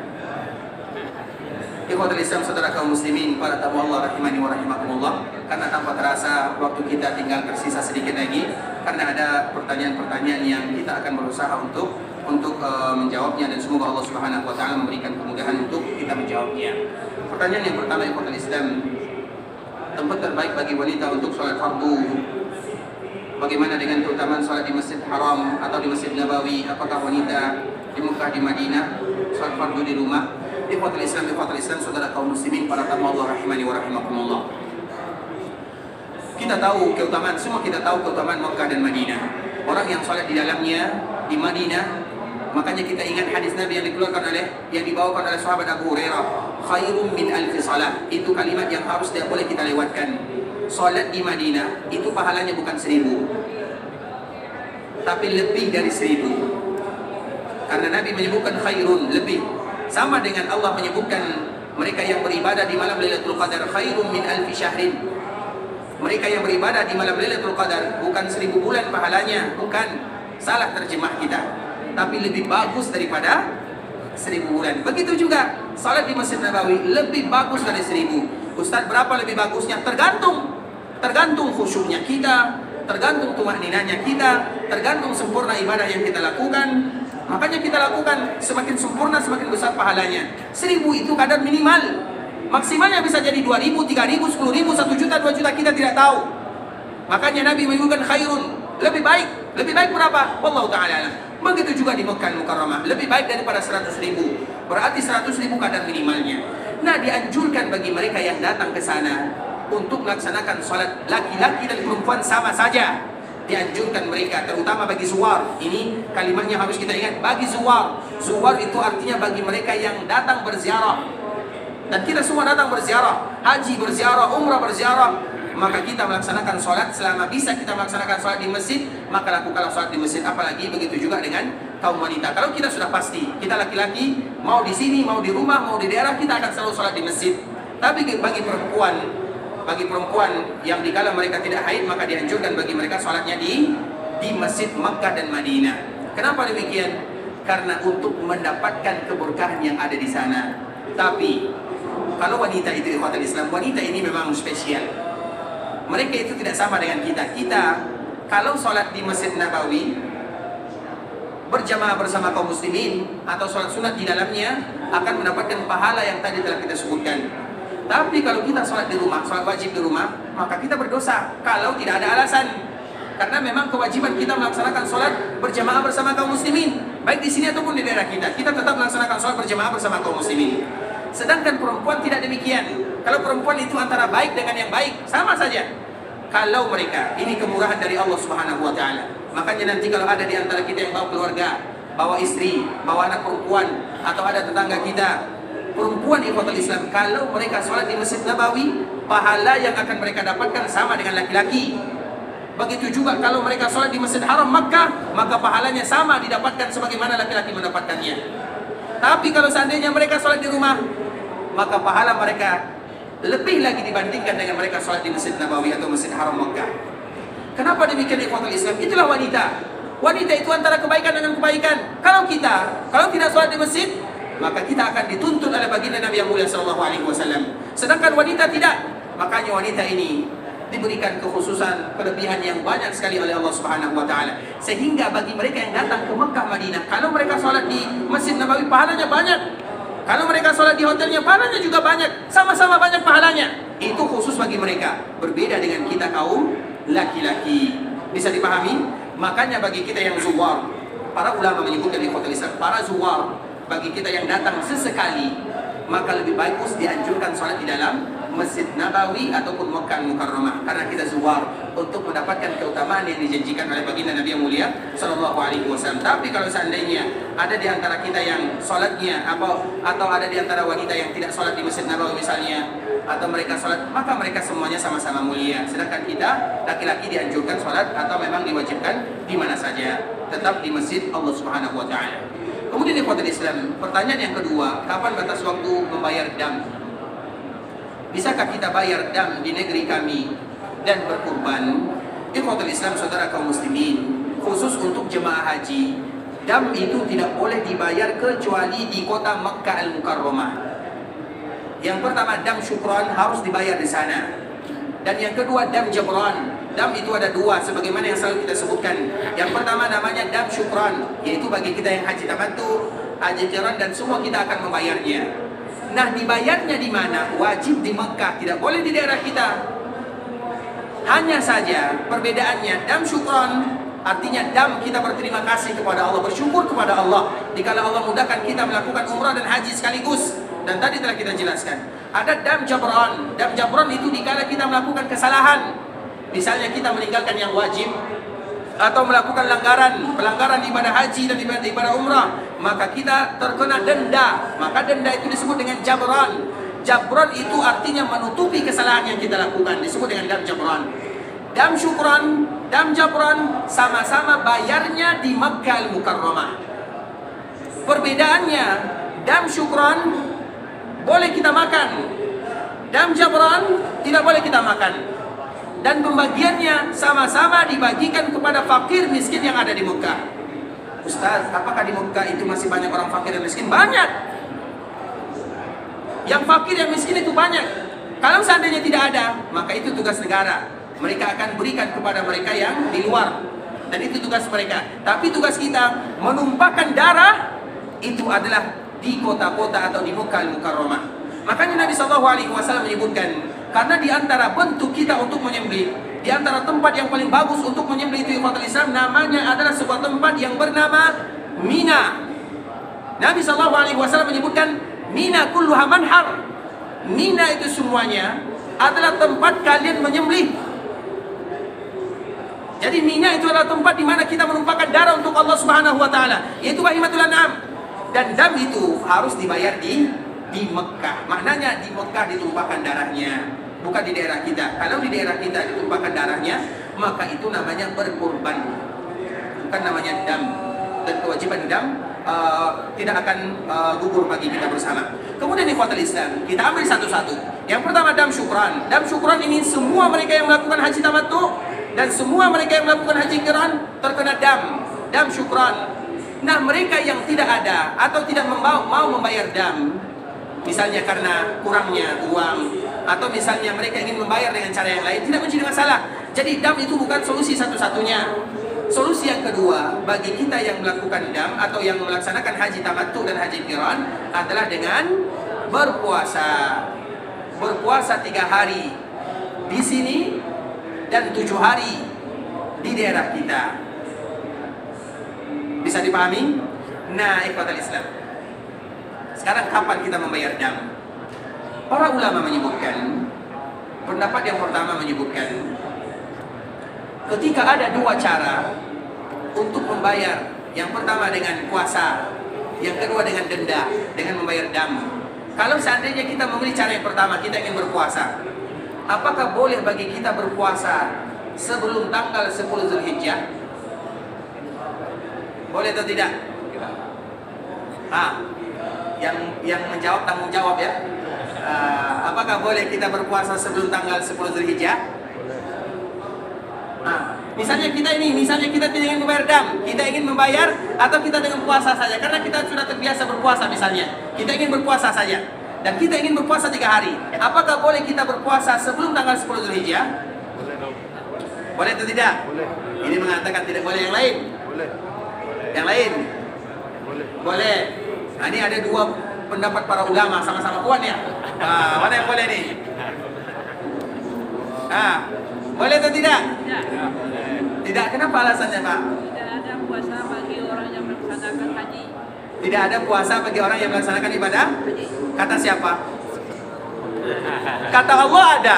Ikhwatul Islam, saudara kaum muslimin, para tamu Allah rahimani wa rahimakumullah. Karena tanpa terasa waktu kita tinggal tersisa sedikit lagi, karena ada pertanyaan-pertanyaan yang kita akan berusaha untuk menjawabnya, dan semoga Allah Subhanahu wa taala memberikan kemudahan untuk kita menjawabnya. Pertanyaan yang pertama, ikhwatul Islam, tempat terbaik bagi wanita untuk sholat fardu, bagaimana dengan keutamaan sholat di Masjid Haram atau di Masjid Nabawi? Apakah wanita di Mekah, di Madinah sholat fardu di rumah? Ikhwatul Islam, saudara kaum muslimin, para tamu Allah rahimani wa rahimakumullah. Kita tahu keutamaan, semua kita tahu keutamaan Mekah dan Madinah. Orang yang sholat di dalamnya di Madinah, makanya kita ingat hadis Nabi yang dibawakan oleh sahabat Abu Hurairah, khairum min alfi salah. Itu kalimat yang harus tidak boleh kita lewatkan. Sholat di Madinah itu pahalanya bukan 1000, tapi lebih dari 1000. Karena Nabi menyebutkan khairun, lebih. Sama dengan Allah menyebutkan mereka yang beribadah di malam Lailatul Qadar khairum min alfi syahrin. Mereka yang beribadah di malam Lailatul Qadar bukan 1000 bulan pahalanya, bukan, salah terjemah kita, tapi lebih bagus daripada 1000 bulan. Begitu juga salat di Masjid Nabawi lebih bagus dari 1000. Ustaz, berapa lebih bagusnya? Tergantung khusyuknya kita, tergantung tumakninanya kita, tergantung sempurna ibadah yang kita lakukan. Makanya kita lakukan semakin sempurna semakin besar pahalanya. 1000 itu kadar minimal. Maksimalnya bisa jadi 2000, 3000, 10.000, 1 juta, 2 juta, kita tidak tahu. Makanya Nabi menyebutkan khairun lebih baik berapa? Wallahu ta'ala alam. Begitu juga di Mekah Mukarramah, lebih baik daripada 100.000. Berarti 100.000 kadar minimalnya. Nah, dianjurkan bagi mereka yang datang ke sana untuk melaksanakan sholat laki-laki dan perempuan sama saja. Dianjurkan mereka, terutama bagi zuwar. Ini kalimatnya harus kita ingat, bagi zuwar. Zuwar itu artinya bagi mereka yang datang berziarah. Dan kita semua datang berziarah, haji berziarah, umrah berziarah. Maka kita melaksanakan sholat, selama bisa kita melaksanakan sholat di masjid, maka lakukanlah sholat di masjid. Apalagi begitu juga dengan kaum wanita. Kalau kita sudah pasti, kita laki-laki, mau di sini, mau di rumah, mau di daerah, kita akan selalu sholat di masjid. Tapi bagi perempuan yang dikala mereka tidak haid, maka dianjurkan bagi mereka sholatnya di masjid Makkah dan Madinah. Kenapa demikian? Karena untuk mendapatkan keberkahan yang ada di sana. Tapi kalau wanita itu ikhwatul Islam, wanita ini memang spesial. Mereka itu tidak sama dengan kita. Kita kalau sholat di Masjid Nabawi berjamaah bersama kaum muslimin atau sholat sunat di dalamnya akan mendapatkan pahala yang tadi telah kita sebutkan. Tapi kalau kita sholat di rumah, sholat wajib di rumah, maka kita berdosa kalau tidak ada alasan. Karena memang kewajiban kita melaksanakan sholat berjamaah bersama kaum muslimin, baik di sini ataupun di daerah kita. Kita tetap melaksanakan sholat berjamaah bersama kaum muslimin. Sedangkan perempuan tidak demikian. Kalau perempuan itu antara baik dengan yang baik, sama saja. Kalau mereka, ini kemurahan dari Allah Subhanahu wa Ta'ala. Makanya nanti kalau ada di antara kita yang bawa keluarga, bawa istri, bawa anak perempuan, atau ada tetangga kita perempuan ikhwatul Islam, kalau mereka sholat di Masjid Nabawi, pahala yang akan mereka dapatkan sama dengan laki-laki. Begitu juga kalau mereka sholat di Masjid Haram Makkah, maka pahalanya sama didapatkan sebagaimana laki-laki mendapatkannya. Tapi kalau seandainya mereka sholat di rumah, maka pahala mereka lebih lagi dibandingkan dengan mereka sholat di Masjid Nabawi atau Masjid Haram Makkah. Kenapa demikian ikhwatul Islam? Itulah wanita. Wanita itu antara kebaikan dengan kebaikan. Kalau tidak sholat di masjid, maka kita akan dituntut oleh baginda Nabi yang mulia sallallahu alaihi wasallam. Sedangkan wanita tidak. Makanya wanita ini diberikan kekhususan, kelebihan yang banyak sekali oleh Allah Subhanahu wa Ta'ala. Sehingga bagi mereka yang datang ke Mekah Madinah, kalau mereka sholat di Masjid Nabawi, pahalanya banyak. Kalau mereka sholat di hotelnya, pahalanya juga banyak. Sama-sama banyak pahalanya. Itu khusus bagi mereka. Berbeda dengan kita kaum laki-laki. Bisa dipahami? Makanya bagi kita yang zuwar, para ulama menyebutkan di hotel Islam, para zuwar, bagi kita yang datang sesekali, maka lebih bagus dianjurkan sholat di dalam Masjid Nabawi ataupun Mekah Mukarramah, karena kita zuwar untuk mendapatkan keutamaan yang dijanjikan oleh baginda Nabi yang mulia sallallahu alaihi wasallam. Tapi kalau seandainya ada di antara kita yang sholatnya atau ada di antara wanita yang tidak sholat di Masjid Nabawi misalnya, atau mereka sholat, maka mereka semuanya sama-sama mulia. Sedangkan kita laki-laki dianjurkan sholat atau memang diwajibkan di mana saja, tetap di masjid Allah Subhanahu wa Ta'ala. Kemudian ikhwatul Islam, pertanyaan yang kedua, kapan batas waktu membayar dam? Bisakah kita bayar dam di negeri kami dan berkurban? Ikhwatul Islam, saudara kaum muslimin, khusus untuk jemaah haji, dam itu tidak boleh dibayar kecuali di kota Makkah Al-Mukarramah. Yang pertama, dam syukran harus dibayar di sana. Dan yang kedua, dam jabran. Dam itu ada dua, sebagaimana yang selalu kita sebutkan. Yang pertama namanya dam syukran, yaitu bagi kita yang haji tamattu, haji qiran, dan semua kita akan membayarnya. Nah, dibayarnya di mana? Wajib di Mekah, tidak boleh di daerah kita. Hanya saja perbedaannya, dam syukran artinya dam kita berterima kasih kepada Allah, bersyukur kepada Allah dikala Allah mudahkan kita melakukan umrah dan haji sekaligus. Dan tadi telah kita jelaskan. Ada dam jabran. Dam jabran itu dikala kita melakukan kesalahan. Misalnya kita meninggalkan yang wajib atau melakukan pelanggaran ibadah haji dan ibadah umrah, maka kita terkena denda. Maka denda itu disebut dengan jabran. Jabran itu artinya menutupi kesalahan yang kita lakukan, disebut dengan dam jabran. Dam syukran, dam jabran sama-sama bayarnya di Makkah Al-Mukarramah. Perbedaannya, dam syukran boleh kita makan, dam jabran tidak boleh kita makan. Dan pembagiannya sama-sama dibagikan kepada fakir miskin yang ada di Mekah. Ustaz, apakah di Mekah itu masih banyak orang fakir dan miskin? Banyak. Yang fakir yang miskin itu banyak. Kalau seandainya tidak ada, maka itu tugas negara. Mereka akan berikan kepada mereka yang di luar. Dan itu tugas mereka. Tapi tugas kita menumpahkan darah itu adalah di kota-kota atau di Mekah Al-Mukarramah. Makanya Nabi SAW menyebutkan, karena di antara bentuk kita untuk menyembelih, Di antara tempat yang paling bagus untuk menyembelih itu ikhwatul Islam, namanya adalah sebuah tempat yang bernama Mina. Nabi SAW menyebutkan Mina kulluha manhar. Mina itu semuanya adalah tempat kalian menyembelih. Jadi Mina itu adalah tempat di mana kita menumpahkan darah untuk Allah Subhanahu wa taala, yaitu bahimatul an'am. Dan dam itu harus dibayar di Mekah. Maknanya di Mekah ditumpahkan darahnya, bukan di daerah kita. Kalau di daerah kita ditumpahkan darahnya, maka itu namanya berkorban, bukan namanya dam. Dan kewajiban dam tidak akan gugur bagi kita bersama. Kemudian ikhwatul Islam, kita ambil satu-satu. Yang pertama dam syukran. Dam syukran ini semua mereka yang melakukan haji tamattu dan semua mereka yang melakukan haji qiran terkena dam syukran. Nah, mereka yang tidak ada atau tidak mau membayar dam, misalnya karena kurangnya uang, atau misalnya mereka ingin membayar dengan cara yang lain, tidak menjadi masalah. Jadi dam itu bukan solusi satu-satunya. Solusi yang kedua bagi kita yang melakukan dam atau yang melaksanakan haji tamattu dan haji qiran adalah dengan berpuasa. Berpuasa 3 hari di sini dan 7 hari di daerah kita. Bisa dipahami? Nah, ikhwatul Islam, sekarang kapan kita membayar dam? Para ulama menyebutkan, pendapat yang pertama menyebutkan, ketika ada 2 cara untuk membayar. Yang pertama dengan puasa, yang kedua dengan denda, dengan membayar dam. Kalau seandainya kita memilih cara yang pertama, kita ingin berpuasa, apakah boleh bagi kita berpuasa sebelum tanggal 10 Zulhijjah? Boleh atau tidak? Yang menjawab tanggung jawab ya. Apakah boleh kita berpuasa sebelum tanggal 10 Zulhijjah? Misalnya kita tidak ingin membayar dam, kita ingin membayar atau kita dengan puasa saja, karena kita sudah terbiasa berpuasa misalnya. Kita ingin berpuasa saja dan kita ingin berpuasa 3 hari. Apakah boleh kita berpuasa sebelum tanggal 10 Zulhijjah? Boleh atau tidak? Boleh. Ini mengatakan tidak boleh, yang lain? Boleh. Yang lain? Boleh. Boleh. Nah, ini ada 2 pendapat para ulama, sama-sama kuat ya. Mana yang boleh nih? Boleh atau tidak? Tidak. Kenapa alasannya, Pak? Tidak ada puasa bagi orang yang melaksanakan haji. Tidak ada puasa bagi orang yang melaksanakan ibadah? Haji. Kata siapa? Kata Allah ada.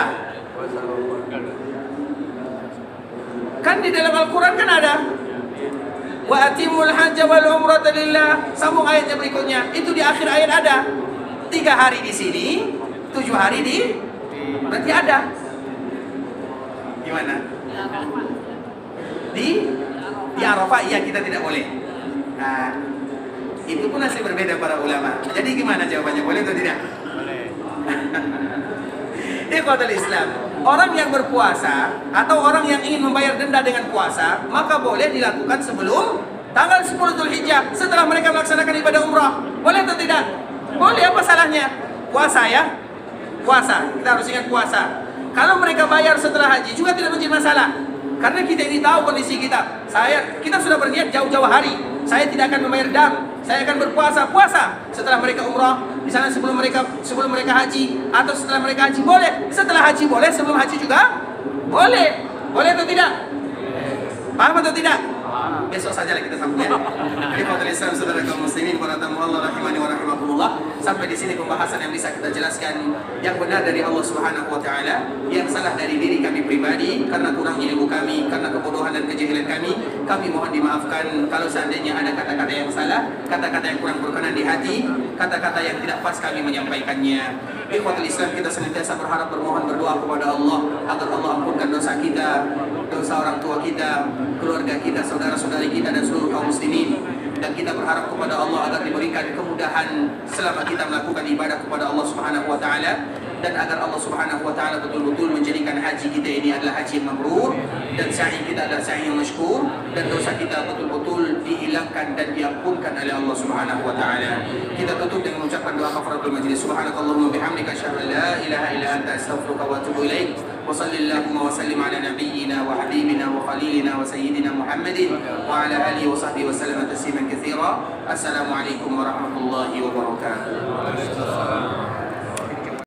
Kan di dalam Al-Quran kan ada. Wa atimul hajja wal umrata lillah. Sambung ayatnya berikutnya. Itu di akhir ayat ada. 3 hari di sini, 7 hari di berarti ada. Gimana? Di Arafah iya kita tidak boleh. Nah, itu pun masih berbeda para ulama. Jadi gimana jawabannya? Boleh atau tidak? Boleh. Ikhwatul Islam, orang yang berpuasa atau orang yang ingin membayar denda dengan puasa, maka boleh dilakukan sebelum tanggal 10 Zulhijjah, setelah mereka melaksanakan ibadah umrah. Boleh atau tidak? Boleh, apa salahnya? Puasa ya? Puasa, kita harus ingat puasa. Kalau mereka bayar setelah haji juga tidak menjadi masalah. Karena kita ini tahu kondisi kita. Kita sudah berniat jauh-jauh hari. Saya tidak akan membayar dam. Saya akan puasa setelah mereka umrah. Misalnya sebelum mereka haji atau setelah mereka haji boleh. Setelah haji boleh, sebelum haji juga boleh. Boleh atau tidak? Paham atau tidak? Besok saja kita sambung ya. Ikhwatul Islam, saudara kaum muslimin, para tamu Allah rahimani wa rahimakumullah. Sampai di sini pembahasan yang bisa kita jelaskan. Yang benar dari Allah Subhanahu wa taala, yang salah dari diri kami pribadi karena kurangnya ilmu kami, karena kebodohan dan kejahilan kami mohon dimaafkan. Kalau seandainya ada kata-kata yang salah, kata-kata yang kurang berkenan di hati, kata-kata yang tidak pas kami menyampaikannya. Ikhwatul Islam, kita senantiasa berharap, bermohon, berdoa kepada Allah agar Allah ampunkan dosa kita, dosa orang tua kita, keluarga kita, saudara-saudari kita dan seluruh kaum muslimin. Dan kita berharap kepada Allah agar diberikan kemudahan selama kita melakukan ibadah kepada Allah Subhanahu wa taala, dan agar Allah Subhanahu wa taala betul-betul menjadikan haji kita ini adalah haji yang mabrur, dan sa'i kita adalah sa'i yang masykur, dan dosa kita betul-betul dihilangkan dan diampunkan oleh Allah Subhanahu wa taala. Kita tutup dengan mengucapkan doa kafaratul majlis. Subhanakallahumma bihamdika asyhadu an la ilaha illa anta astaghfiruka wa atubu ilaik. Wa sallallahu wa sallim ala nabiyyina wa habibina wa khalilina wa sayyidina Muhammadin wa ala alihi wa sahbihi wa sallam tasliman katsira. Assalamualaikum warahmatullahi wabarakatuh.